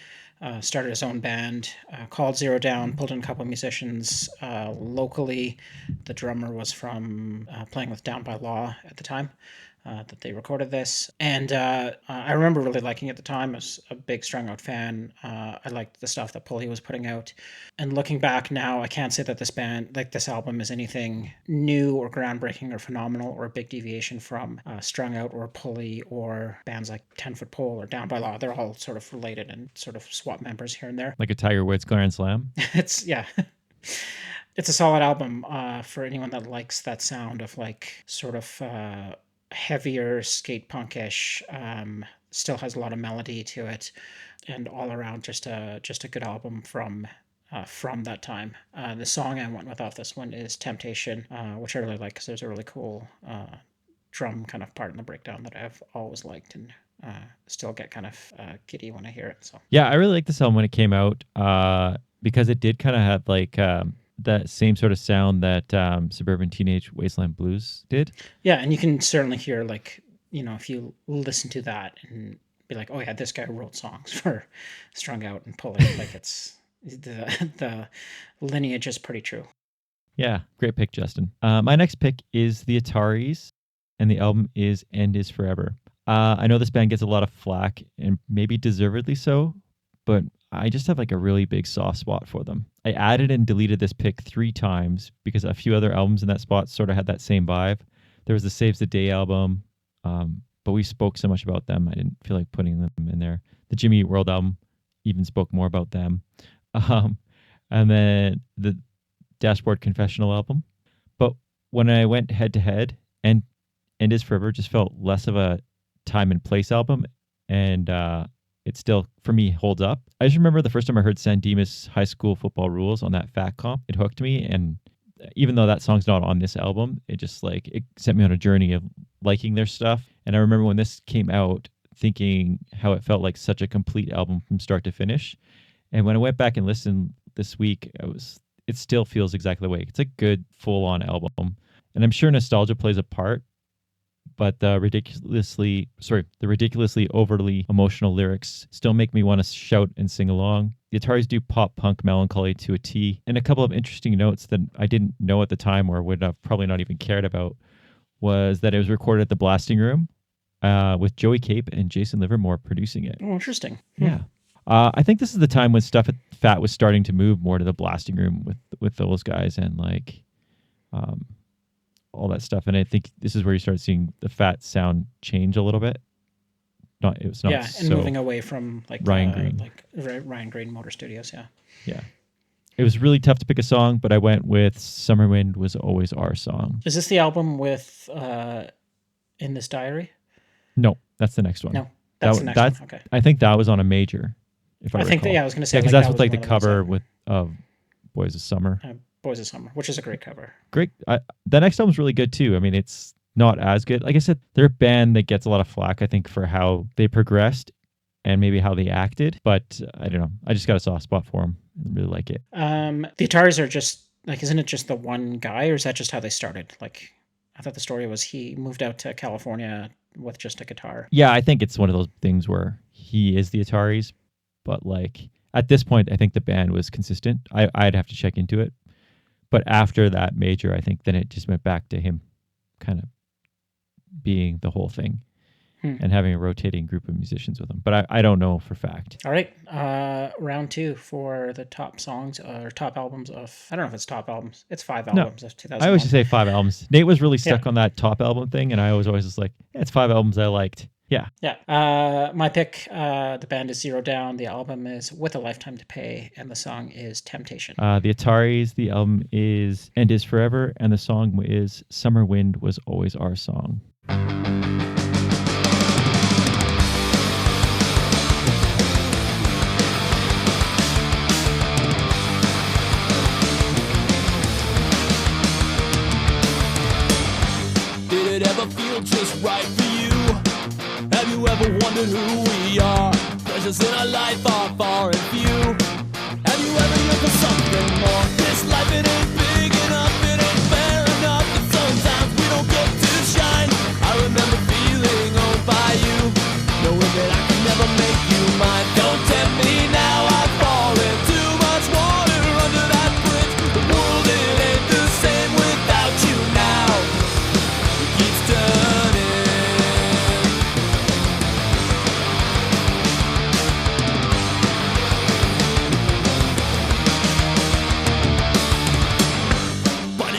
started his own band called Zero Down, pulled in a couple of musicians locally. The drummer was from playing with Down by Law at the time that they recorded this. And I remember really liking it at the time. I was a big Strung Out fan. I liked the stuff that Pulley was putting out. And looking back now, I can't say that this band, like this album, is anything new or groundbreaking or phenomenal or a big deviation from Strung Out or Pulley or bands like 10 Foot Pole or Down by Law. They're all sort of related and sort of swap members here and there. Like a Tiger Woods Grand Slam? It's a solid album for anyone that likes that sound of like sort of heavier skate punkish still has a lot of melody to it, and all around just a good album from that time. The song I went with off this one is Temptation, which I really like because there's a really cool drum kind of part in the breakdown that I've always liked, and still get kind of giddy when I hear it. So Yeah, I really liked this album when it came out because it did kind of have like that same sort of sound that Suburban Teenage Wasteland Blues did. yeah, and you can certainly hear, like, if you listen to that and be like, oh yeah, this guy wrote songs for Strung Out and Pulling. Like, it's the lineage is pretty true. Yeah, great pick, Justin. My next pick is the Ataris, and the album is End Is Forever. I know this band gets a lot of flack, and maybe deservedly so, but I just have like a really big soft spot for them. I added and deleted this pick 3 times because a few other albums in that spot sort of had that same vibe. There was the Saves the Day album, but we spoke so much about them, I didn't feel like putting them in there. The Jimmy Eat World album even spoke more about them. And then the Dashboard Confessional album. But when I went head to head, and End Is Forever just felt less of a time and place album, and it still, for me, holds up. I just remember the first time I heard San Dimas High School Football Rules on that Fat Comp, it hooked me, and even though that song's not on this album, it just like, it sent me on a journey of liking their stuff. And I remember when this came out, thinking how it felt like such a complete album from start to finish. And when I went back and listened this week, it still feels exactly the way. It's a good full-on album. And I'm sure nostalgia plays a part, but the ridiculously overly emotional lyrics still make me want to shout and sing along. The Ataris do pop punk melancholy to a T. And a couple of interesting notes that I didn't know at the time, or would have probably not even cared about, was that it was recorded at the Blasting Room with Joey Cape and Jason Livermore producing it. Oh, interesting. Yeah. I think this is the time when stuff at Fat was starting to move more to the Blasting Room with those guys and like all that stuff. And I think this is where you start seeing the Fat sound change a little bit. It was not and moving away from like Ryan Green. like Ryan Green Motor Studios. Yeah. It was really tough to pick a song, but I went with Summer Wind Was Always Our Song. Is this the album with In This Diary? No, that's the next one. No, that's the next one. Okay. I think that was on a major. If I recall. think I was going to say, because like, that's that with like the was one cover of those, with Boys of Summer. Boys of Summer, which is a great cover. Great. The next album's really good too. I mean, it's not as good. Like I said, they're a band that gets a lot of flack, I think, for how they progressed and maybe how they acted. But I don't know. I just got a soft spot for them. I really like it. The Ataris are just like, isn't it just the one guy, or is that just how they started? Like, I thought the story was he moved out to California with just a guitar. Yeah, I think it's one of those things where he is the Ataris, but like at this point, I think the band was consistent. I'd have to check into it. But after that major, I think then it just went back to him kind of being the whole thing and having a rotating group of musicians with him. But I don't know for fact. All right. Round 2 for the top songs or top albums of, I don't know if it's top albums. It's 5 albums of 2001. I always just say 5 albums. Nate was really stuck on that top album thing, and I was always just like, it's 5 albums I liked. Yeah. Yeah. My pick, the band is Zero Down. The album is With a Lifetime to Pay, and the song is Temptation. The Ataris, the album is End Is Forever, and the song is Summer Wind Was Always Our Song. Did it ever feel just right for you? Have you ever wondered who we are? Pleasures in our life are far and few. Have you ever looked for something more? This life, it ain't big enough, it ain't fair enough, and sometimes we don't get to shine. I remember feeling owned by you, knowing that I could never make you mine. Don't tempt me now, I've fallen too much water under that bridge. The world, it ain't the same without you now. It keeps turning.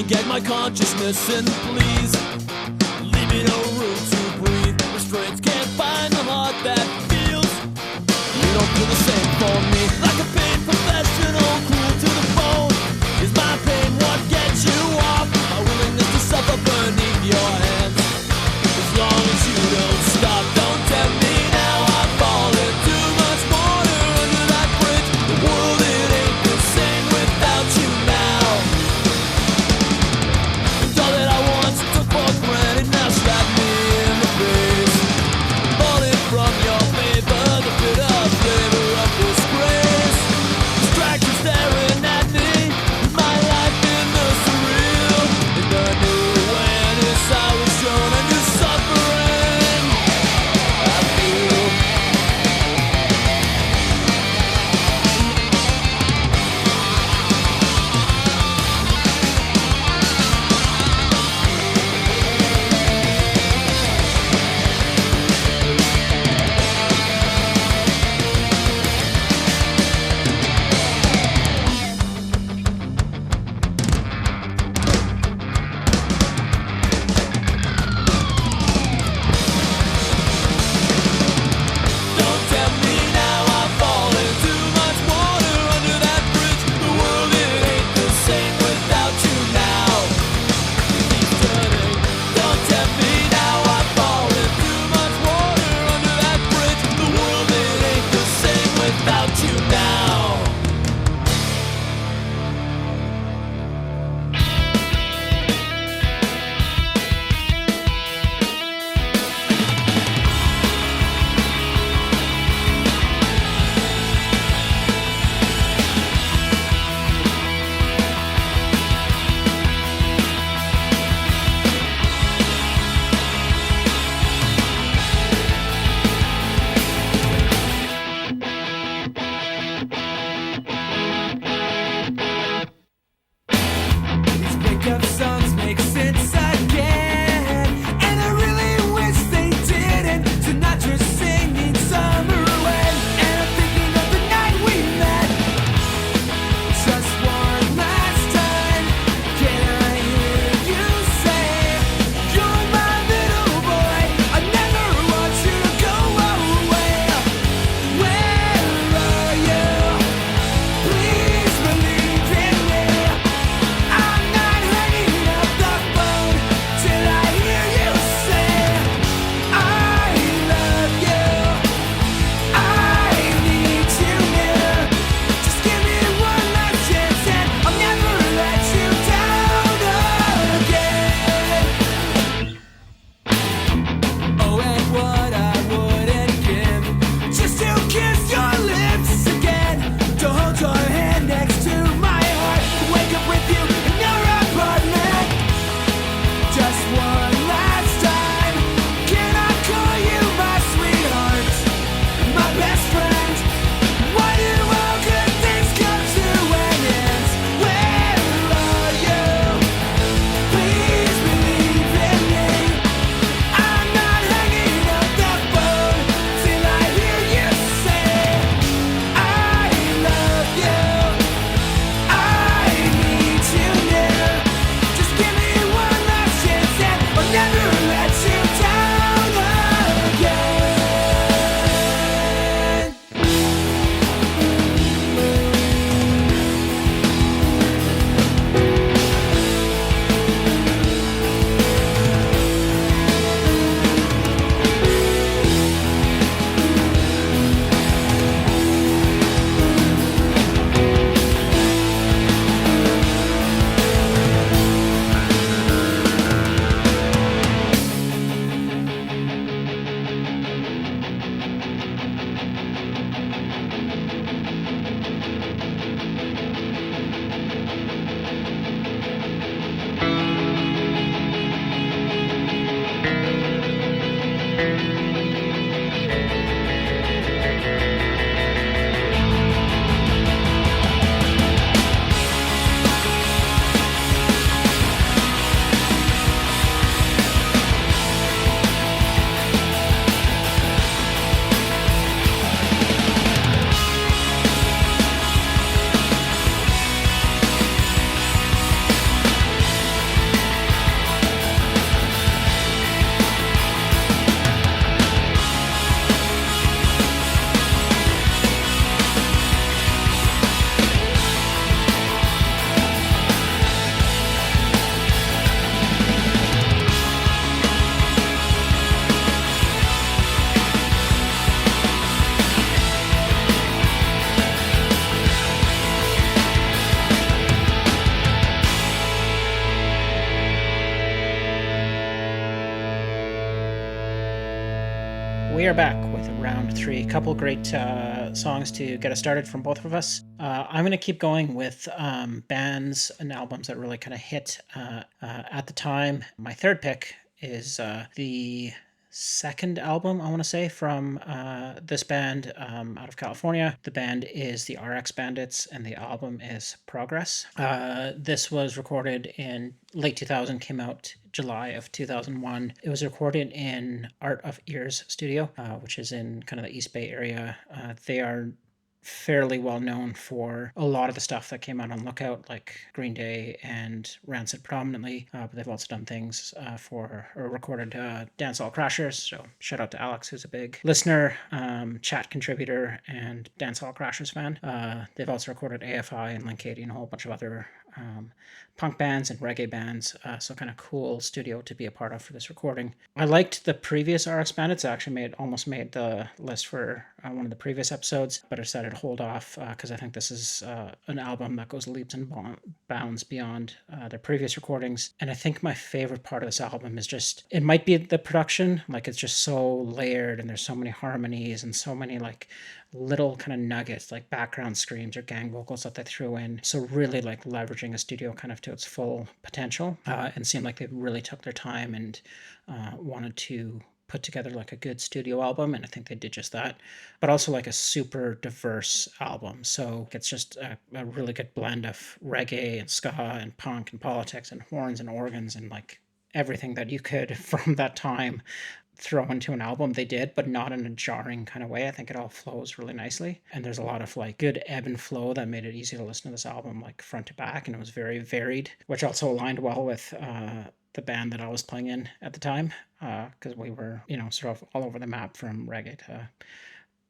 Gag my consciousness and please leave me no room to breathe. Restraints can't find the heart that feels. You don't feel the same for me. Like a pain professional, cruel to the bone. Is my pain what gets you off? My willingness to suffer beneath your hands. As long as you don't stop, don't tempt me now. are back with round 3. Couple great songs to get us started from both of us. I'm going to keep going with bands and albums that really kind of hit at the time. My third pick is the second album, I want to say, from this band out of California. The band is the RX Bandits, and the album is Progress. This was recorded in late 2000, came out July of 2001. It was recorded in Art of Ears Studio, which is in kind of the East Bay area. They are fairly well known for a lot of the stuff that came out on Lookout, like Green Day and Rancid predominantly, but they've also done things for or recorded Dancehall Crashers. So shout out to Alex, who's a big listener, chat contributor, and Dancehall Crashers fan. They've also recorded AFI and Linkady and a whole bunch of other punk bands and reggae bands, so kind of cool studio to be a part of for this recording. I liked the previous RX Bandits. I actually almost made the list for one of the previous episodes, but I decided to hold off because I think this is an album that goes leaps and bounds beyond their previous recordings. And I think my favorite part of this album is just, it might be the production, like it's just so layered and there's so many harmonies and so many like little kind of nuggets like background screams or gang vocals that they threw in. So really like leveraging a studio kind of to its full potential, and seemed like they really took their time and wanted to put together like a good studio album, and I think they did just that, but also like a super diverse album. So it's just a really good blend of reggae and ska and punk and politics and horns and organs and like everything that you could from that time throw into an album. They did, but not in a jarring kind of way. I think it all flows really nicely, and there's a lot of like good ebb and flow that made it easy to listen to this album like front to back, and it was very varied, which also aligned well with the band that I was playing in at the time, because we were, you know, sort of all over the map from reggae to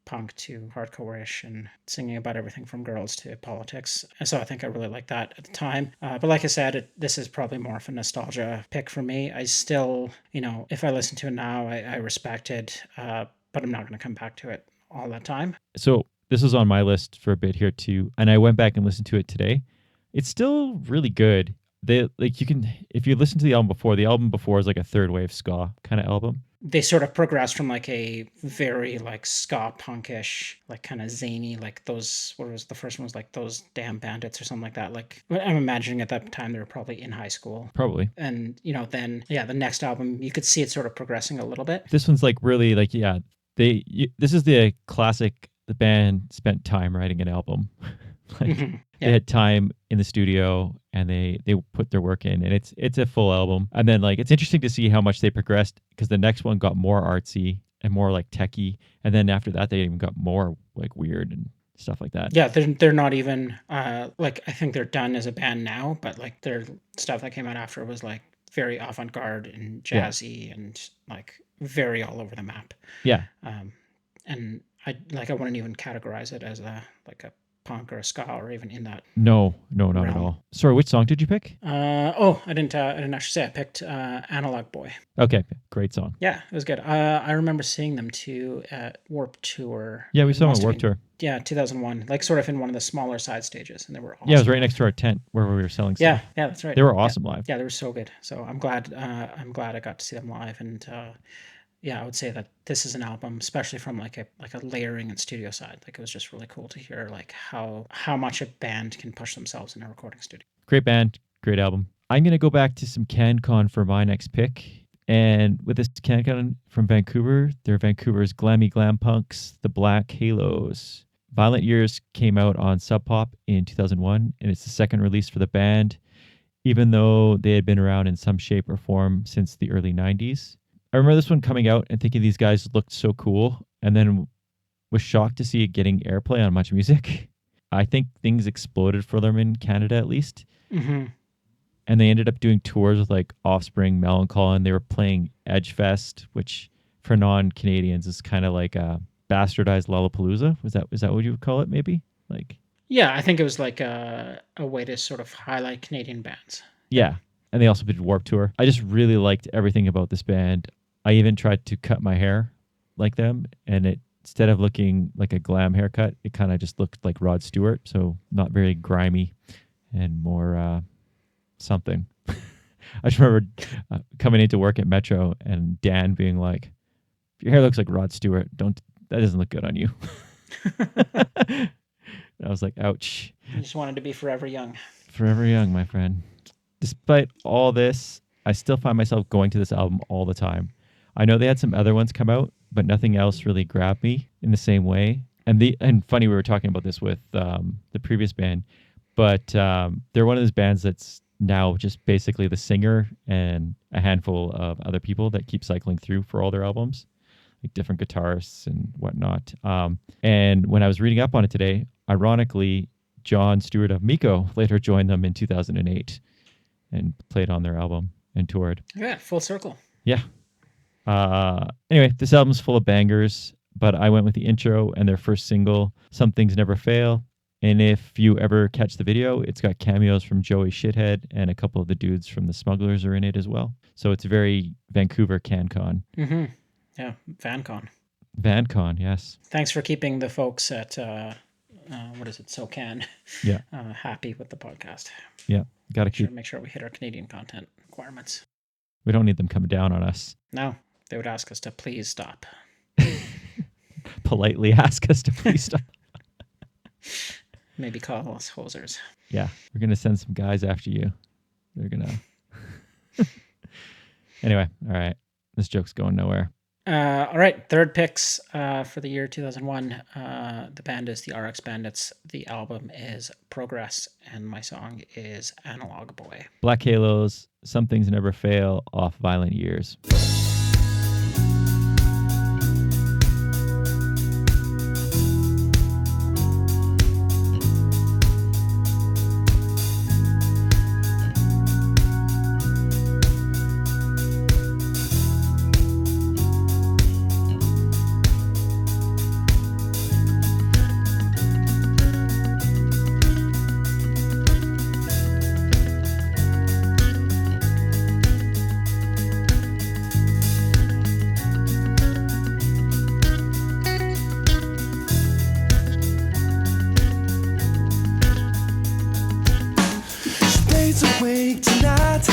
punk to hardcore-ish and singing about everything from girls to politics. And so I think I really liked that at the time. But like I said, this is probably more of a nostalgia pick for me. I still, you know, if I listen to it now, I respect it, but I'm not going to come back to it all that time. So this was on my list for a bit here too, and I went back and listened to it today. It's still really good. They like, you can, if you listen to the album before is like a third wave ska kind of album. They sort of progressed from like a very like ska punkish, like kind of zany, like those, what was the first one, was like Those Damn Bandits or something like that. Like I'm imagining at that time they were probably in high school. Probably. And, you know, then, yeah, the next album, you could see it sort of progressing a little bit. This one's like really like, yeah, this is the classic, the band spent time writing an album. Like they had time in the studio and they put their work in, and it's a full album. And then like it's interesting to see how much they progressed, because the next one got more artsy and more like techie, and then after that they even got more like weird and stuff like that. Yeah, they're not even like, I think they're done as a band now, but like their stuff that came out after was like very avant-garde and jazzy and like very all over the map. Yeah. And I wouldn't even categorize it as a punk or a ska or even in that. No, not at all. Sorry, which song did you pick? I didn't actually say. I picked Analog Boy. Okay, great song. Yeah, it was good. I remember seeing them too at Warped Tour. Yeah, we saw them at Warped Tour. Yeah, 2001, like sort of in one of the smaller side stages, and they were awesome. Yeah, it was right next to our tent where we were selling stuff. Yeah, that's right. They were awesome live. Yeah, they were so good. So I'm glad I got to see them live, and yeah, I would say that this is an album, especially from like a layering and studio side. Like it was just really cool to hear like how much a band can push themselves in a recording studio. Great band, great album. I'm gonna go back to some CanCon for my next pick, and with this CanCon from Vancouver, they're Vancouver's glammy glam punks, the Black Halos. Violent Years came out on Sub Pop in 2001, and it's the second release for the band, even though they had been around in some shape or form since the early 90s. I remember this one coming out and thinking these guys looked so cool, and then was shocked to see it getting airplay on Much Music. I think things exploded for them in Canada, at least. Mm-hmm. And they ended up doing tours with like Offspring, Melancholy, and they were playing Edge Fest, which for non-Canadians is kind of like a bastardized Lollapalooza. Is that what you would call it? Maybe like. Yeah, I think it was like a way to sort of highlight Canadian bands. Yeah, and they also did Warped Tour. I just really liked everything about this band. I even tried to cut my hair like them, and it, instead of looking like a glam haircut, it kind of just looked like Rod Stewart, so not very grimy and more something. I just remember coming into work at Metro and Dan being like, If your hair looks like Rod Stewart, that doesn't look good on you. I was like, ouch. I just wanted to be forever young. Forever young, my friend. Despite all this, I still find myself going to this album all the time. I know they had some other ones come out, but nothing else really grabbed me in the same way. And funny, we were talking about this with the previous band, but they're one of those bands that's now just basically the singer and a handful of other people that keep cycling through for all their albums, like different guitarists and whatnot. And when I was reading up on it today, ironically, John Stewart of Mico later joined them in 2008 and played on their album and toured. Yeah, full circle. Yeah. Anyway, this album's full of bangers, but I went with the intro and their first single, Some Things Never Fail. And if you ever catch the video, it's got cameos from Joey Shithead, and a couple of the dudes from the Smugglers are in it as well. So it's very Vancouver CanCon. Mm-hmm. Yeah, VanCon. VanCon, yes. Thanks for keeping the folks at, SoCan, Yeah. happy with the podcast. Yeah, got to Make sure we hit our Canadian content requirements. We don't need them coming down on us. No, they would ask us to please stop. Politely ask us to please stop. Maybe call us hosers. Yeah, we're going to send some guys after you. They're going to... Anyway, all right. This joke's going nowhere. All right, third picks for the year 2001. The band is the RX Bandits. The album is Progress, and my song is Analog Boy. Black Halos, Some Things Never Fail, off Violent Years. Awake tonight,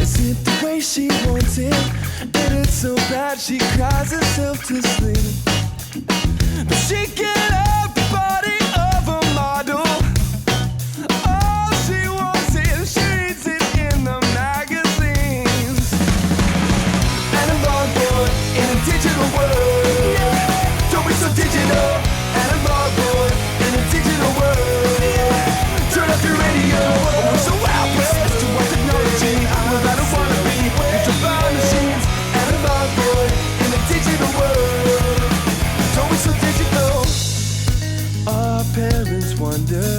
is it the way she wants it? And it's so bad she cries herself to sleep. But she get up the body of a model. All she wants is, she reads it in the magazines. Analog boy in a digital world. Don't be so digital. Analog boy in a digital world. Turn up your radio. So outburst to what technology I don't wanna be. Controlled by machines. Analog boy in a digital world. Don't be so digital. Our parents wonder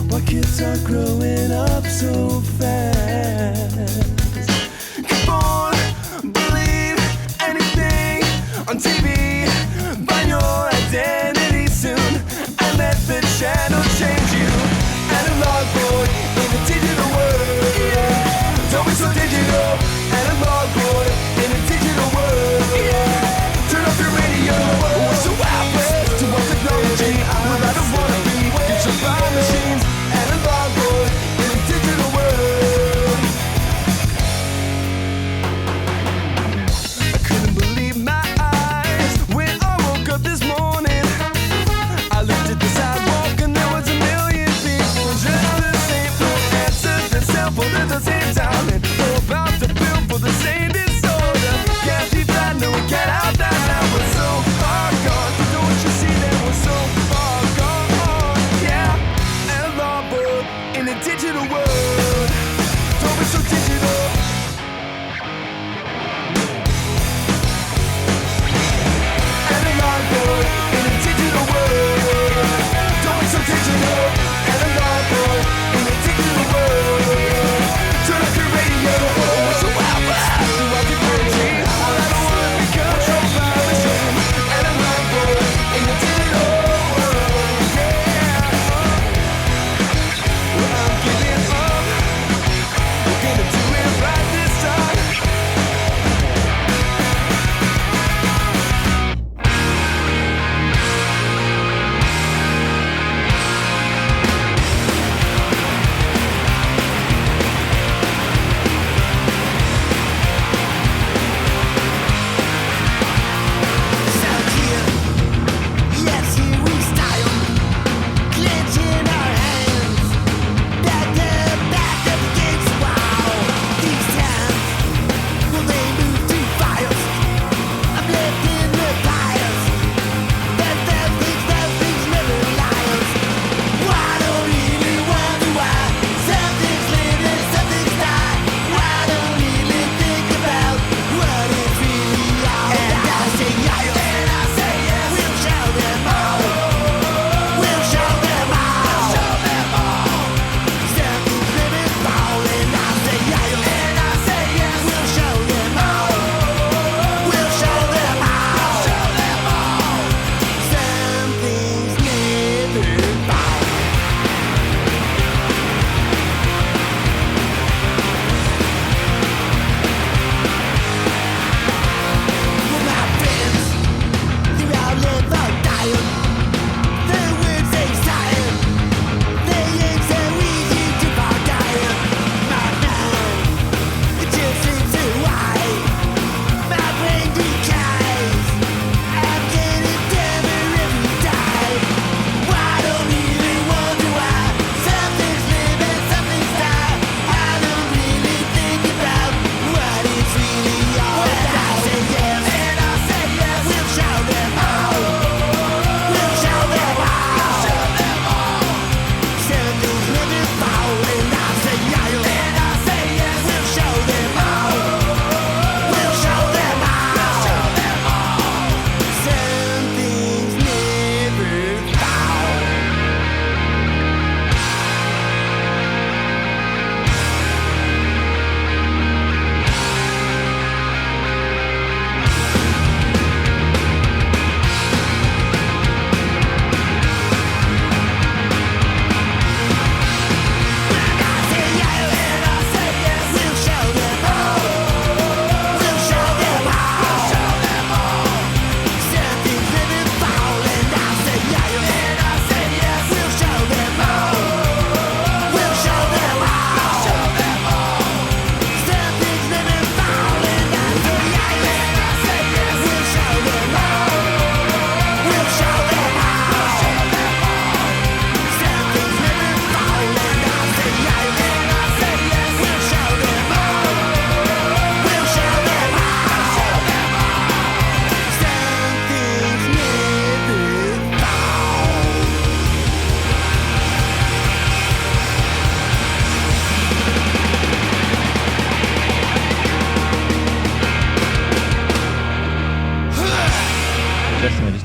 why kids are growing up so fast. Come on, believe anything on TV. Find your identity soon and let the channel change you. Analog boy in a digital world. Yeah. Don't be so digital. Analog boy in a digital world. Yeah. Turn off your radio. We're so outburst to what technology I don't wanna be. Controlled by machines. Analog boy in a digital world. I couldn't believe my eyes when I woke up this morning. I looked at the sidewalk and there was a million people just the same. No answer the cell phone at the same time, and we're about to bill for the same disorder. Can't be blind, no, we can't out that now. We're so far gone. Don't you see that we're so far gone? Yeah.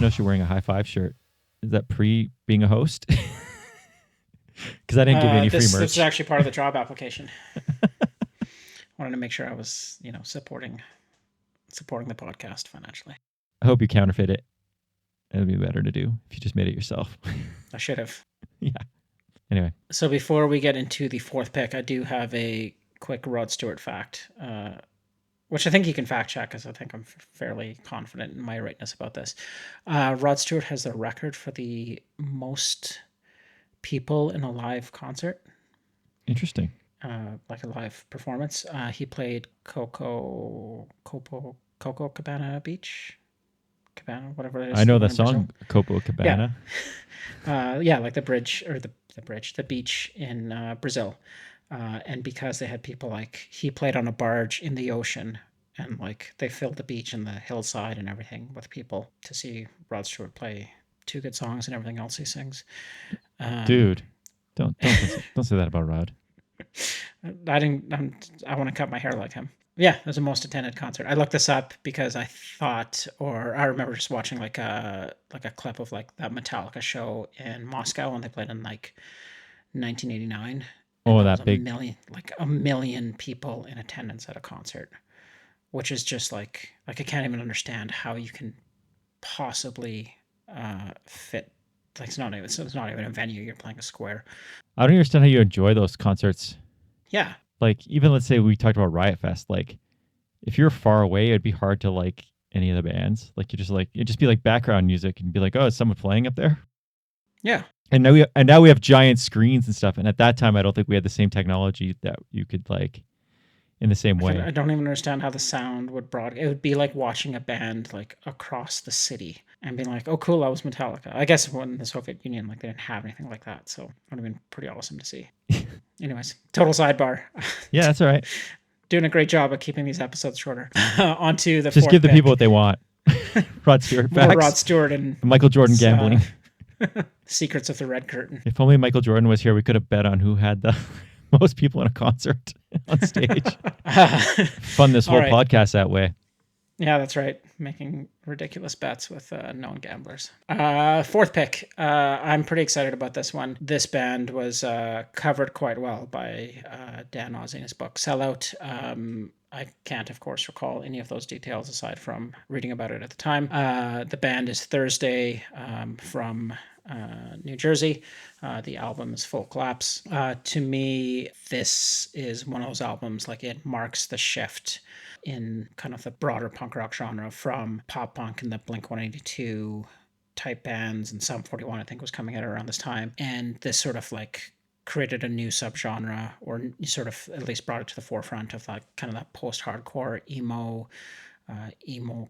notice you're wearing a high five shirt. Is that pre being a host? Because I didn't give you any free merch. This is actually part of the job application. Wanted to make sure I was, supporting the podcast financially. I hope you counterfeit it. It would be better to do if you just made it yourself. I should have. Yeah. Anyway. So before we get into the fourth pick, I do have a quick Rod Stewart fact, which I think you can fact check, because I think I'm fairly confident in my rightness about this. Rod Stewart has the record for the most people in a live concert. Interesting. Like a live performance. He played Copacabana Beach. Cabana, whatever it is. I know the song Copacabana. Yeah, like the bridge, or the beach in Brazil. And because they had people, like, he played on a barge in the ocean, and like they filled the beach and the hillside and everything with people to see Rod Stewart play two good songs and everything else he sings. Dude, don't say that about Rod. I want to cut my hair like him. Yeah, it was the most attended concert. I looked this up because I remember just watching like a clip of like that Metallica show in Moscow when they played in like 1989. Oh, that big a million people in attendance at a concert, which is just like I can't even understand how you can possibly fit. Like it's not even a venue. You're playing a square. I don't understand how you enjoy those concerts. Yeah. Like, even let's say we talked about Riot Fest. Like, if you're far away, it'd be hard to like any of the bands. Like, it'd just be like background music and be like, oh, is someone playing up there? Yeah. And now we have giant screens and stuff. And at that time, I don't think we had the same technology that you could like in the same way. I don't even understand how the sound would broadcast. It would be like watching a band like across the city and being like, oh, cool, that was Metallica. I guess when the Soviet Union, like, they didn't have anything like that. So it would have been pretty awesome to see. Anyways, total sidebar. Yeah, that's all right. Doing a great job of keeping these episodes shorter. On to the Just fourth give the pick. people what they want. Rod Stewart facts. More Rod Stewart and Michael Jordan gambling. Secrets of the Red Curtain. If only Michael Jordan was here, we could have bet on who had the most people in a concert on stage. Fund this whole podcast that way. Yeah, that's right. Making ridiculous bets with known gamblers. Fourth pick. I'm pretty excited about this one. This band was covered quite well by Dan Oz in his book Sellout. I can't, of course, recall any of those details aside from reading about it at the time. The band is Thursday from New Jersey. The album is Full Collapse. To me, this is one of those albums, like, it marks the shift in kind of the broader punk rock genre from pop punk and the Blink-182 type bands, and Sum 41, I think, was coming out around this time. And this sort of like created a new subgenre, or sort of at least brought it to the forefront of like kind of that post-hardcore emo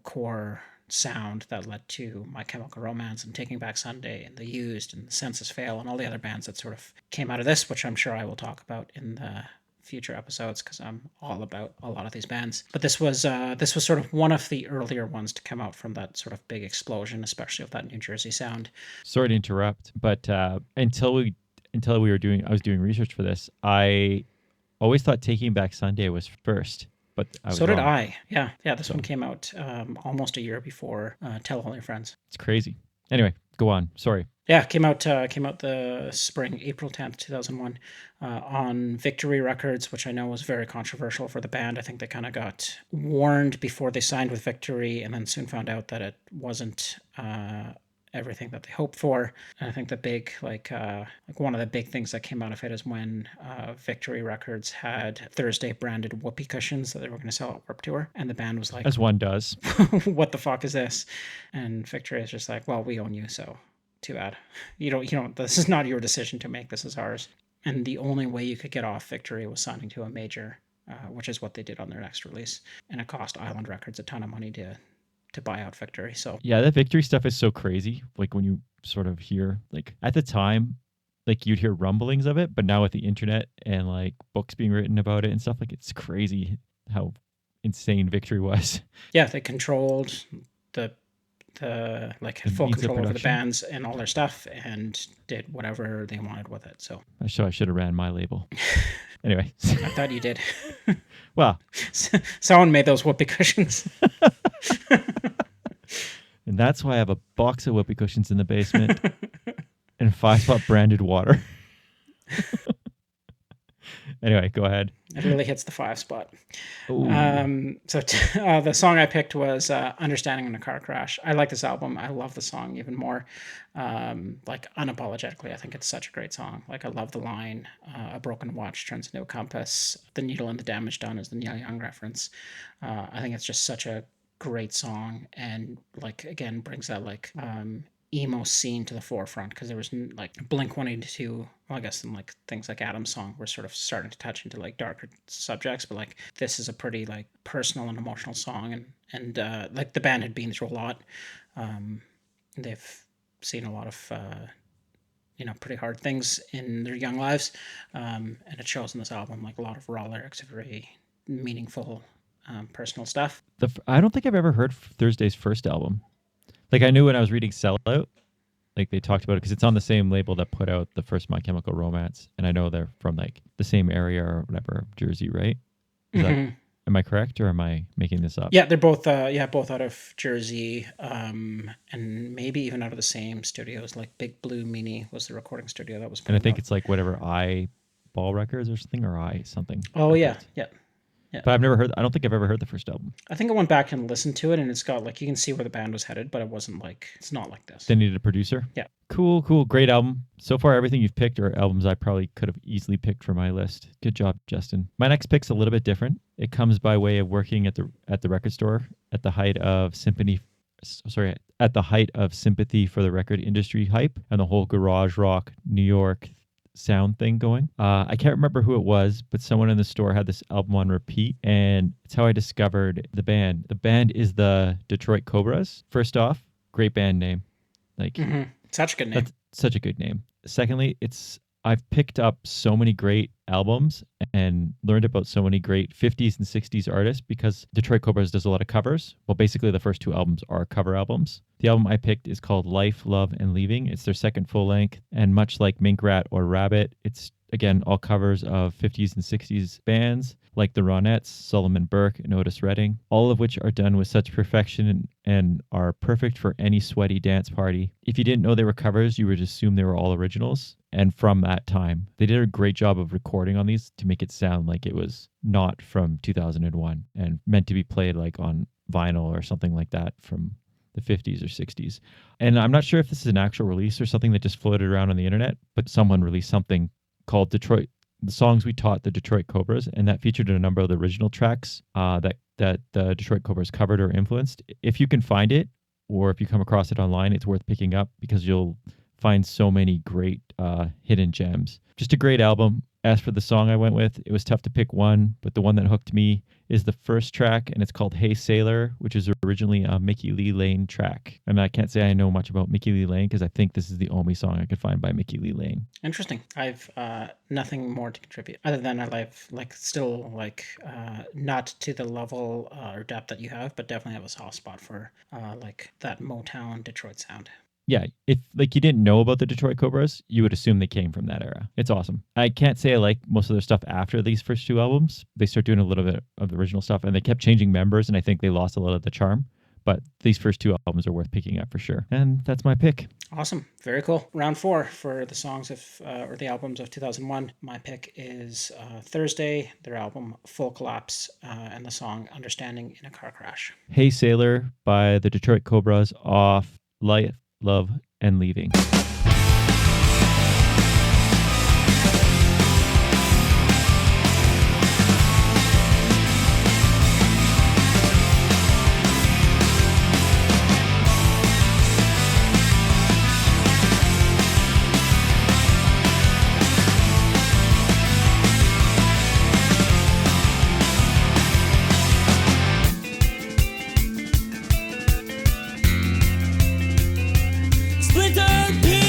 core sound that led to My Chemical Romance and Taking Back Sunday and The Used and Census Fail and all the other bands that sort of came out of this, which I'm sure I will talk about in the future episodes because I'm all about a lot of these bands. But this was sort of one of the earlier ones to come out from that sort of big explosion, especially of that New Jersey sound. Sorry to interrupt, but until I was doing research for this, I always thought Taking Back Sunday was first. But so did I. Yeah. This one came out almost a year before Tell All Your Friends. It's crazy. Anyway, go on. Sorry. Yeah, came out the spring, April 10th, 2001, on Victory Records, which I know was very controversial for the band. I think they kind of got warned before they signed with Victory, and then soon found out that it wasn't everything that they hoped for. And I think the big, like one of the big things that came out of it is when Victory Records had Thursday branded whoopee cushions that they were going to sell at Warped Tour, and the band was like, as one does, what the fuck is this? And Victory is just like, well, we own you, so too bad. You don't. This is not your decision to make. This is ours. And the only way you could get off Victory was signing to a major, which is what they did on their next release, and it cost Island Records a ton of money to buy out Victory. So yeah, the Victory stuff is so crazy. Like when you sort of hear, like at the time, like you'd hear rumblings of it, but now with the internet and like books being written about it and stuff, like it's crazy how insane Victory was. Yeah, they controlled the like had full control over the bands and all their stuff and did whatever they wanted with it. So I should have ran my label. Anyway, I thought you did. Well, someone made those whoopee cushions. And that's why I have a box of whoopee cushions in the basement and 5-spot branded water. Anyway, go ahead. It really hits the 5 spot. Ooh. The song I picked was Understanding in a Car Crash. I like this album. I love the song even more. Like unapologetically, I think it's such a great song. Like I love the line, a broken watch turns into a compass. The needle and the damage done is the Neil Young reference. I think it's just such a great song, and like again brings that like emo scene to the forefront, because there was like Blink 182, well, I guess, and like things like Adam's Song were sort of starting to touch into like darker subjects, but like this is a pretty like personal and emotional song, and like the band had been through a lot. They've seen a lot of pretty hard things in their young lives, and it shows in this album. Like a lot of raw lyrics, very meaningful personal stuff. I don't think I've ever heard Thursday's first album. Like I knew when I was reading Sellout, like they talked about it because it's on the same label that put out the first My Chemical Romance, and I know they're from like the same area or whatever, Jersey, right? Am I correct, or am I making this up? Yeah, they're both both out of Jersey, and maybe even out of the same studios. Like Big Blue Meanie was the recording studio that was. And I think it's like whatever Ball Records or something, or something. Oh yeah. Yeah. But I don't think I've ever heard the first album. I think I went back and listened to it, and it's got like, you can see where the band was headed, but it's not like this. They needed a producer? Yeah. Cool. Great album. So far, everything you've picked are albums I probably could have easily picked for my list. Good job, Justin. My next pick's a little bit different. It comes by way of working at the record store at the height of sympathy for the record industry hype and the whole garage rock New York sound thing going. I can't remember who it was, but someone in the store had this album on repeat, and it's how I discovered the band. The band is the Detroit Cobras. First off, great band name. Like such a good name. That's such a good name. Secondly, I've picked up so many great albums and learned about so many great 50s and 60s artists because Detroit Cobras does a lot of covers. Well, basically the first 2 albums are cover albums. The album I picked is called Life, Love, and Leaving. It's their second full length, and much like Mink Rat or Rabbit, it's again all covers of 50s and 60s bands like the Ronettes, Solomon Burke, and Otis Redding, all of which are done with such perfection and are perfect for any sweaty dance party. If you didn't know they were covers, you would assume they were all originals. And from that time, they did a great job of recording on these to make it sound like it was not from 2001 and meant to be played like on vinyl or something like that from the 50s or 60s. And I'm not sure if this is an actual release or something that just floated around on the internet, but someone released something called Detroit, the songs we taught the Detroit Cobras, and that featured a number of the original tracks that the Detroit Cobras covered or influenced. If you can find it, or if you come across it online, it's worth picking up because you'll find so many great hidden gems. Just a great album. As for the song I went with, it was tough to pick one, but the one that hooked me is the first track, and it's called Hey Sailor, which is originally a Mickey Lee Lane track. And I can't say I know much about Mickey Lee Lane because I think this is the only song I could find by Mickey Lee Lane. Interesting. I've nothing more to contribute other than I still not to the level or depth that you have, but definitely have a soft spot for like that Motown Detroit sound. Yeah, if like you didn't know about the Detroit Cobras, you would assume they came from that era. It's awesome. I can't say I like most of their stuff after these first 2 albums. They start doing a little bit of the original stuff, and they kept changing members, and I think they lost a little of the charm. But these first 2 albums are worth picking up for sure. And that's my pick. Awesome. Very cool. Round 4 for the songs or the albums of 2001. My pick is Thursday, their album Full Collapse, and the song Understanding in a Car Crash. Hey Sailor by the Detroit Cobras off Life, Love, and Leaving. Splintered pieces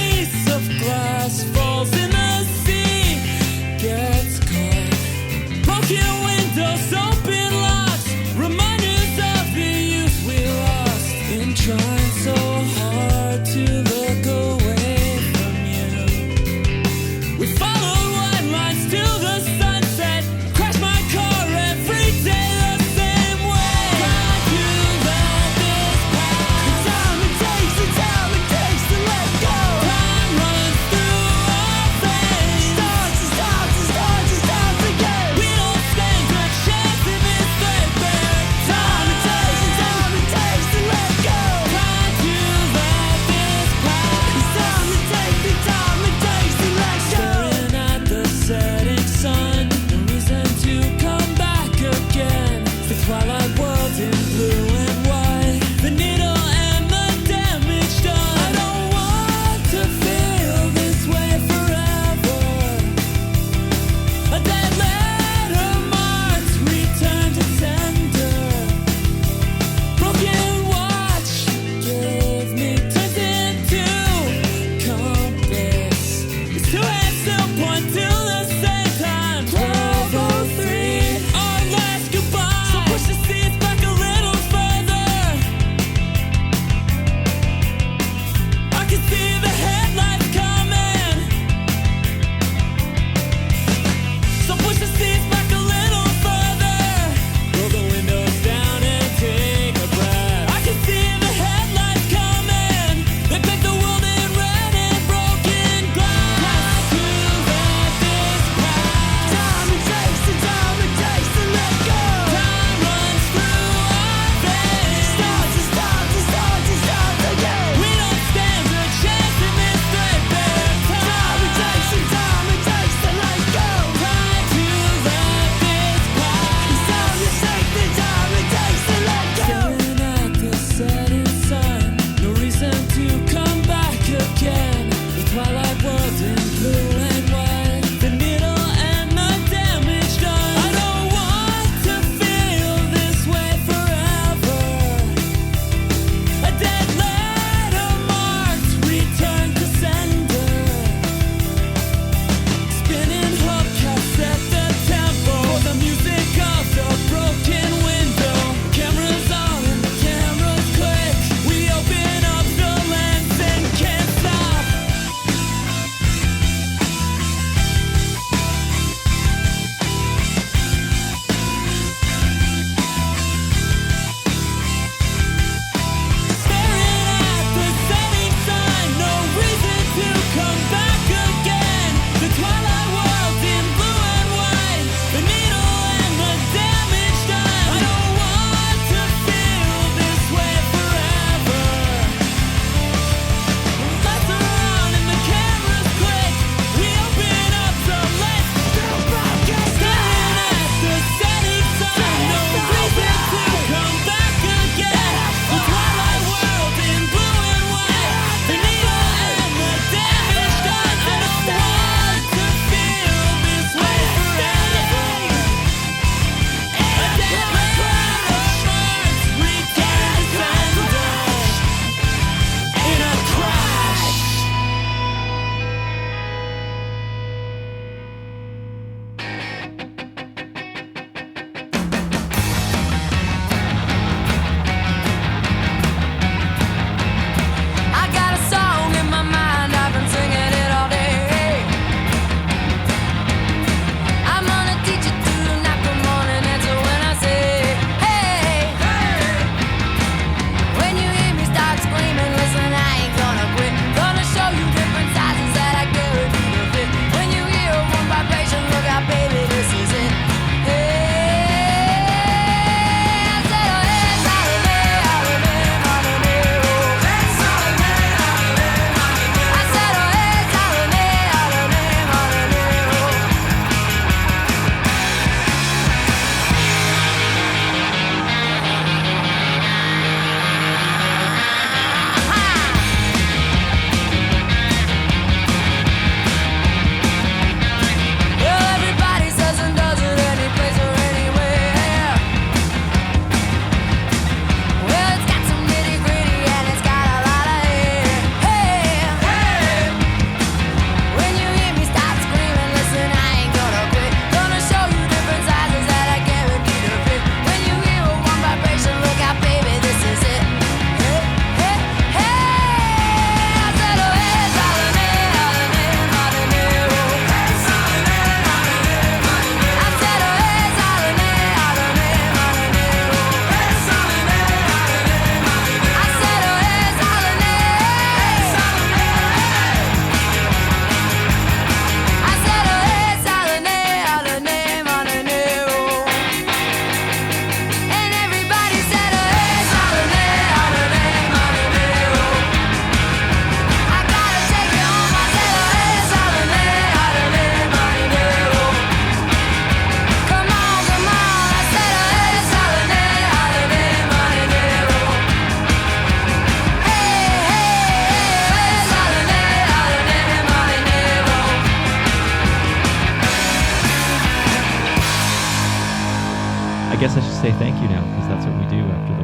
guess I should say thank you now, because that's what we do after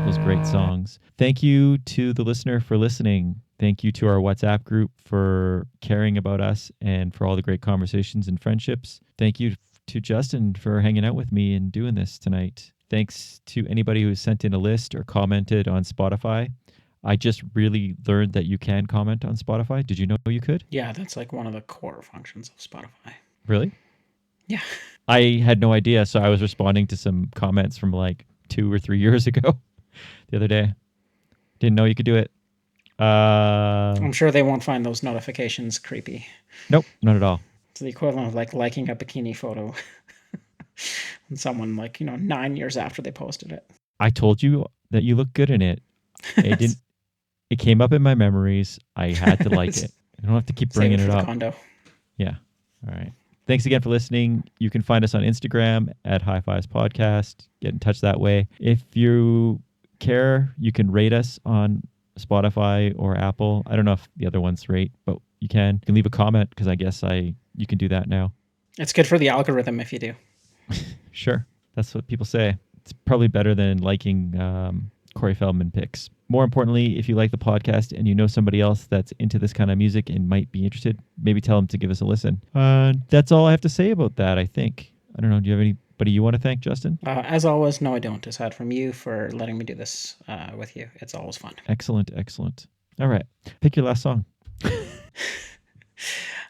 those great songs. Thank you to the listener for listening. Thank you to our WhatsApp group for caring about us and for all the great conversations and friendships. Thank you to Justin for hanging out with me and doing this tonight. Thanks to anybody who sent in a list or commented on Spotify. I just really learned that you can comment on Spotify. Did you know you could? Yeah, that's like one of the core functions of Spotify. Really? Yeah. I had no idea, so I was responding to some comments from like 2 or 3 years ago the other day. Didn't know you could do it. I'm sure they won't find those notifications creepy. Nope, not at all. It's the equivalent of like liking a bikini photo and someone 9 years after they posted it. I told you that you look good in it. It didn't. It came up in my memories. I had to like it. I don't have to keep bringing Save it for up. the condo. Yeah. All right. Thanks again for listening. You can find us on Instagram at High Fives Podcast. Get in touch that way. If you care, you can rate us on Spotify or Apple. I don't know if the other ones rate, but you can. You can leave a comment, because I guess you can do that now. It's good for the algorithm if you do. Sure. That's what people say. It's probably better than liking Corey Feldman picks. More importantly, if you like the podcast and you know somebody else that's into this kind of music and might be interested, maybe tell them to give us a listen. That's all I have to say about that, I think. I don't know. Do you have anybody you want to thank, Justin? As always, no, I don't. Aside from you for letting me do this with you. It's always fun. Excellent, excellent. All right. Pick your last song.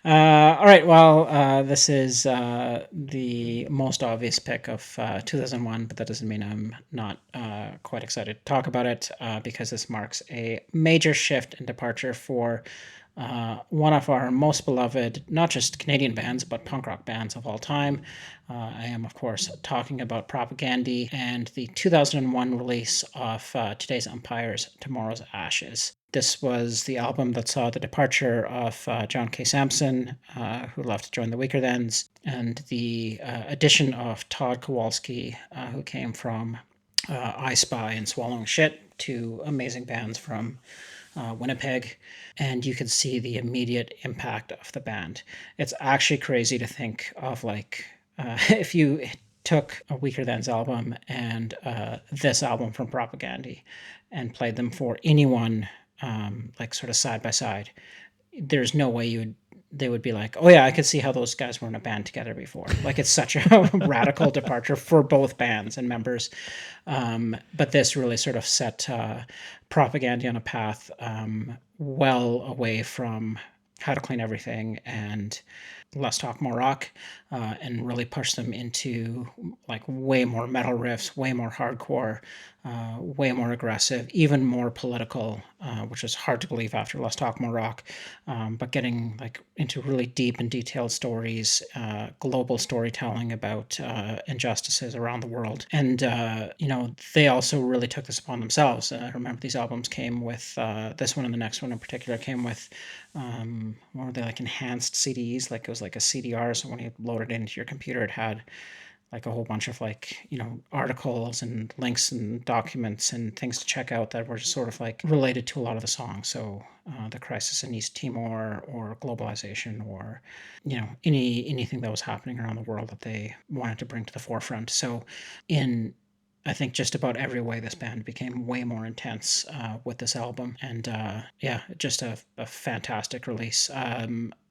All right. Well, this is the most obvious pick of 2001, but that doesn't mean I'm not quite excited to talk about it because this marks a major shift and departure for one of our most beloved, not just Canadian bands, but punk rock bands of all time. I am, of course, talking about Propagandhi and the 2001 release of Today's Empires, Tomorrow's Ashes. This was the album that saw the departure of John K. Sampson, who left to join the Weaker Thans, and the addition of Todd Kowalski, who came from I Spy and Swallowing Shit, two amazing bands from Winnipeg, and you can see the immediate impact of the band. It's actually crazy to think of if you took a Weaker Thans album and this album from Propagandhi and played them for anyone sort of side by side, there's no way they would be like, oh yeah, I could see how those guys were in a band together before. It's such a radical departure for both bands and members. But this really sort of set Propagandhi on a path well away from How to Clean Everything and Less Talk More Rock, and really pushed them into way more metal riffs, way more hardcore, way more aggressive, even more political, which is hard to believe after Less Talk More Rock, but getting into really deep and detailed stories, global storytelling about injustices around the world. And, they also really took this upon themselves. I remember these albums came with, this one and the next one in particular came with, what were they, enhanced CDs? It was like a CDR, so when you loaded it into your computer, it had a whole bunch of articles and links and documents and things to check out that were just sort of related to a lot of the songs. So the crisis in East Timor, or globalization, or anything that was happening around the world that they wanted to bring to the forefront. So in I think just about every way this band became way more intense with this album. And just a fantastic release.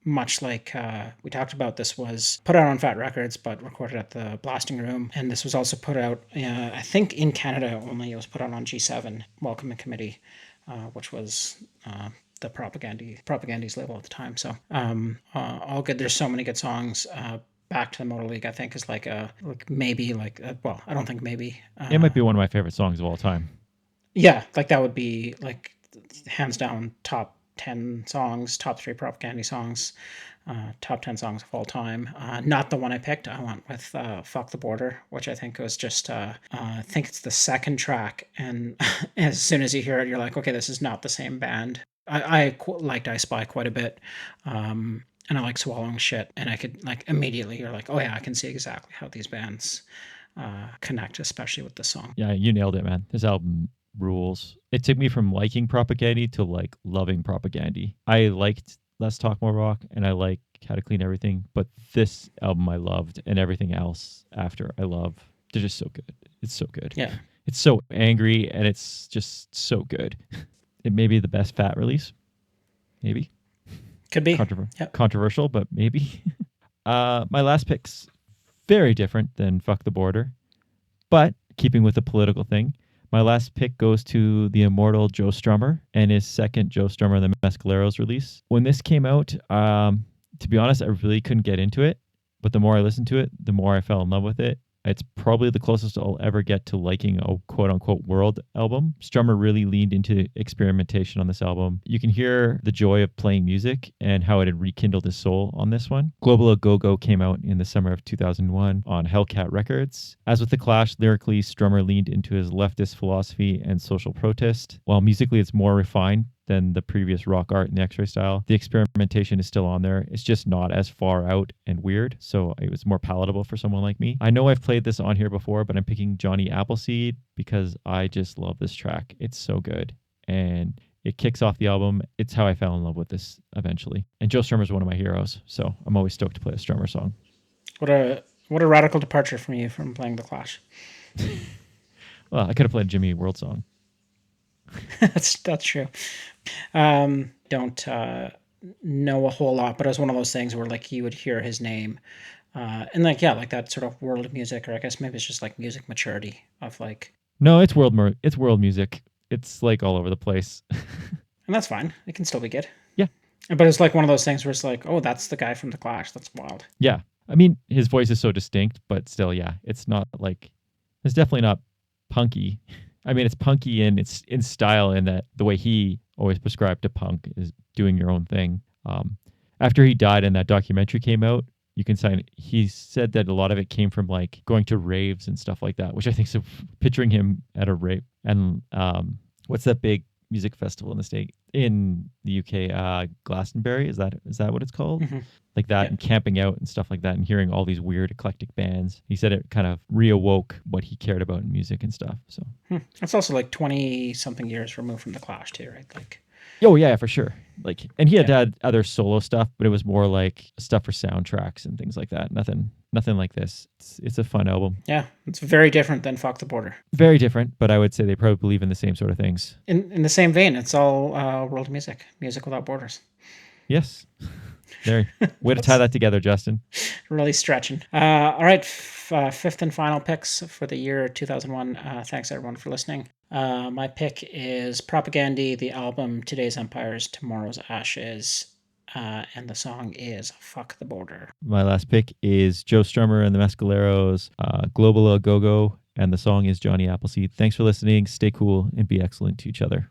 Much like we talked about, this was put out on Fat Records, but recorded at the Blasting Room. And this was also put out, I think in Canada only, it was put out on G7, Welcoming Committee, which was the Propagandhi's label at the time. So all good. There's so many good songs. Back to the Motor League, I think, is I don't think maybe. It might be one of my favorite songs of all time. Yeah, that would be hands down top 10 songs, top 3 Propagandhi songs, top 10 songs of all time. Not the one I picked. I went with Fuck the Border, which I think was just, I think it's the second track. And as soon as you hear it, you're like, okay, this is not the same band. I liked I Spy quite a bit. And I like Swallowing Shit, and I could immediately, you're like, oh yeah, I can see exactly how these bands connect, especially with this song. Yeah, you nailed it, man. This album rules. It took me from liking Propagandhi to loving Propagandhi. I liked Let's Talk More Rock, and I like How to Clean Everything, but this album I loved, and everything else after I love. they're just so good. It's so good. Yeah. It's so angry, and it's just so good. It may be the best Fat release. Maybe. Could be. Controversial, but maybe. My last pick's very different than Fuck the Border, but keeping with the political thing, my last pick goes to the immortal Joe Strummer and his second Joe Strummer and the Mescaleros release. When this came out, to be honest, I really couldn't get into it, but the more I listened to it, the more I fell in love with it. It's probably the closest I'll ever get to liking a quote-unquote world album. Strummer really leaned into experimentation on this album. You can hear the joy of playing music and how it had rekindled his soul on this one. Global A Go-Go came out in the summer of 2001 on Hellcat Records. As with The Clash, lyrically, Strummer leaned into his leftist philosophy and social protest. While musically it's more refined than the previous rock art and the X-Ray style, the experimentation is still on there. It's just not as far out and weird, so it was more palatable for someone like me. I know I've played this on here before, but I'm picking Johnny Appleseed because I just love this track. It's so good, and it kicks off the album. It's how I fell in love with this eventually. And Joe Strummer's one of my heroes, so I'm always stoked to play a Strummer song. What a radical departure from you from playing The Clash. Well, I could have played a Jimmy Eat World song. That's true. Don't know a whole lot, but it was one of those things where like you would hear his name, and like like that sort of world music, or I guess maybe it's just like music maturity of like. No, it's world music. It's like all over the place. And that's fine. It can still be good. Yeah. But it's like one of those things where it's like, oh, that's the guy from The Clash. That's wild. Yeah. I mean, his voice is so distinct, but still, yeah, it's not like, it's definitely not punky. I mean, it's punky and it's in style in that the way he always prescribed to punk is doing your own thing. After he died and that documentary came out, he said that a lot of it came from like going to raves and stuff like that, which I think so. Picturing him at a rave and what's that big music festival in the UK? Glastonbury, is that what it's called? Mm-hmm. Like that, and camping out and stuff like that, and hearing all these weird eclectic bands. He said it kind of reawoke what he cared about in music and stuff. So that's also like 20 something years removed from The Clash too, right? Like, oh yeah, for sure. Like, and he had other solo stuff, but it was more like stuff for soundtracks and things like that. Nothing like this. It's a fun album. Yeah, it's very different than Fuck the Border. Very different, but I would say they probably believe in the same sort of things. In the same vein, it's all world music without borders. Yes. There. Way to tie that together, Justin. Really stretching. All right, fifth and final picks for the year 2001. Thanks everyone for listening. My pick is Propagandhi, the album Today's Empires, Tomorrow's Ashes, and the song is Fuck the Border. My last pick is Joe Strummer and the Mescaleros, Global A Go-Go, and the song is Johnny Appleseed. Thanks for listening. Stay cool and be excellent to each other.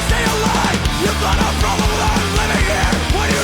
Stay alive! You've got a problem with living here. What do you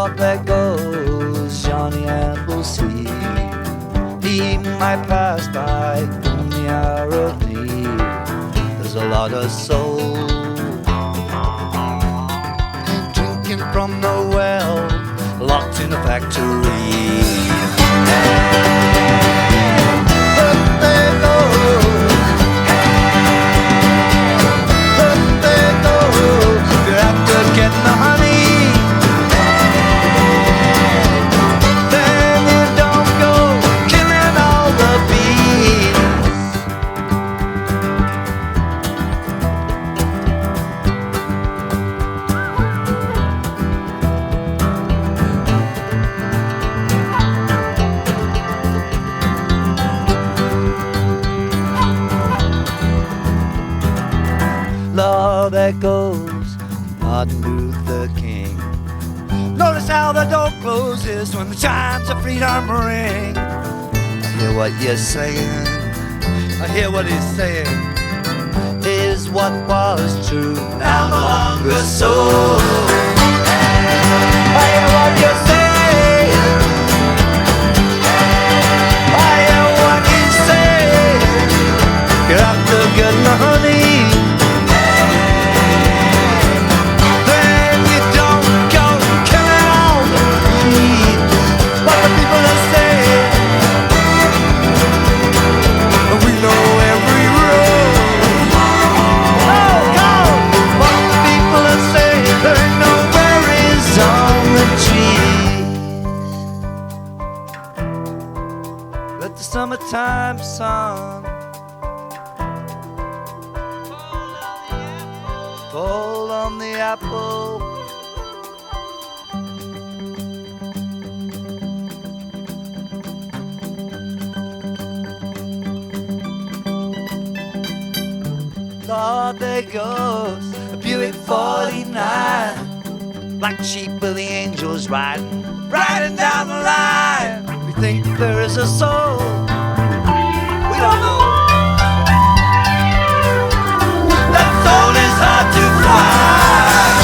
Lord, there goes Johnny Appleseed. He might pass by in the hour of need. There's a lot of soul drinking from the well, locked in a factory. Look, there goes. Look, there goes. You're after getting the honey. Then you don't go killing all the bees. Lord, there goes Martin Luther King. Notice how the door closes when the chimes of freedom ring. I hear what you're saying, I hear what he's saying. Is what was true now no longer so. I hear what you're saying, I hear what he's saying. You're after getting the honey. Summertime sun fall on the apple. Lord, there goes a Buick 49, black sheep with the angels riding down the line. We think there is a soul. We don't know. That soul is hard to find.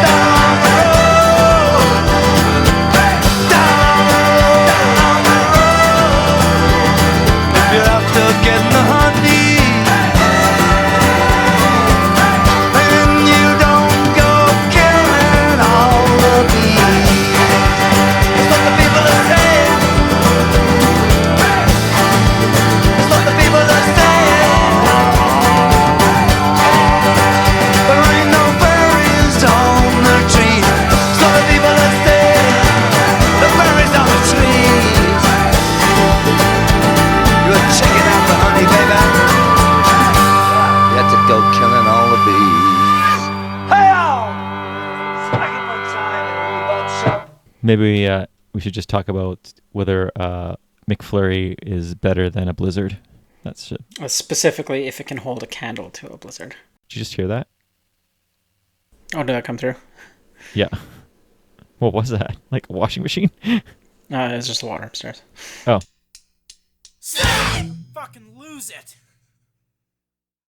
Down the road, down the road. If you're after getting the honey, then you don't go killing all the bees. That's what the people are saying. That's what the people are saying. There ain't no berries on the trees. That's what the people are saying. The berries on the trees. You're checking out the honey, baby. You had to go killing all the bees. Hey-o! Second one time in a remote shop. Maybe we should just talk about whether McFlurry is better than a Blizzard. That's it. Specifically, if it can hold a candle to a blizzard. Did you just hear that? Oh, did that come through? Yeah. What was that? Like a washing machine? It's just the water upstairs. Oh. Fucking lose it.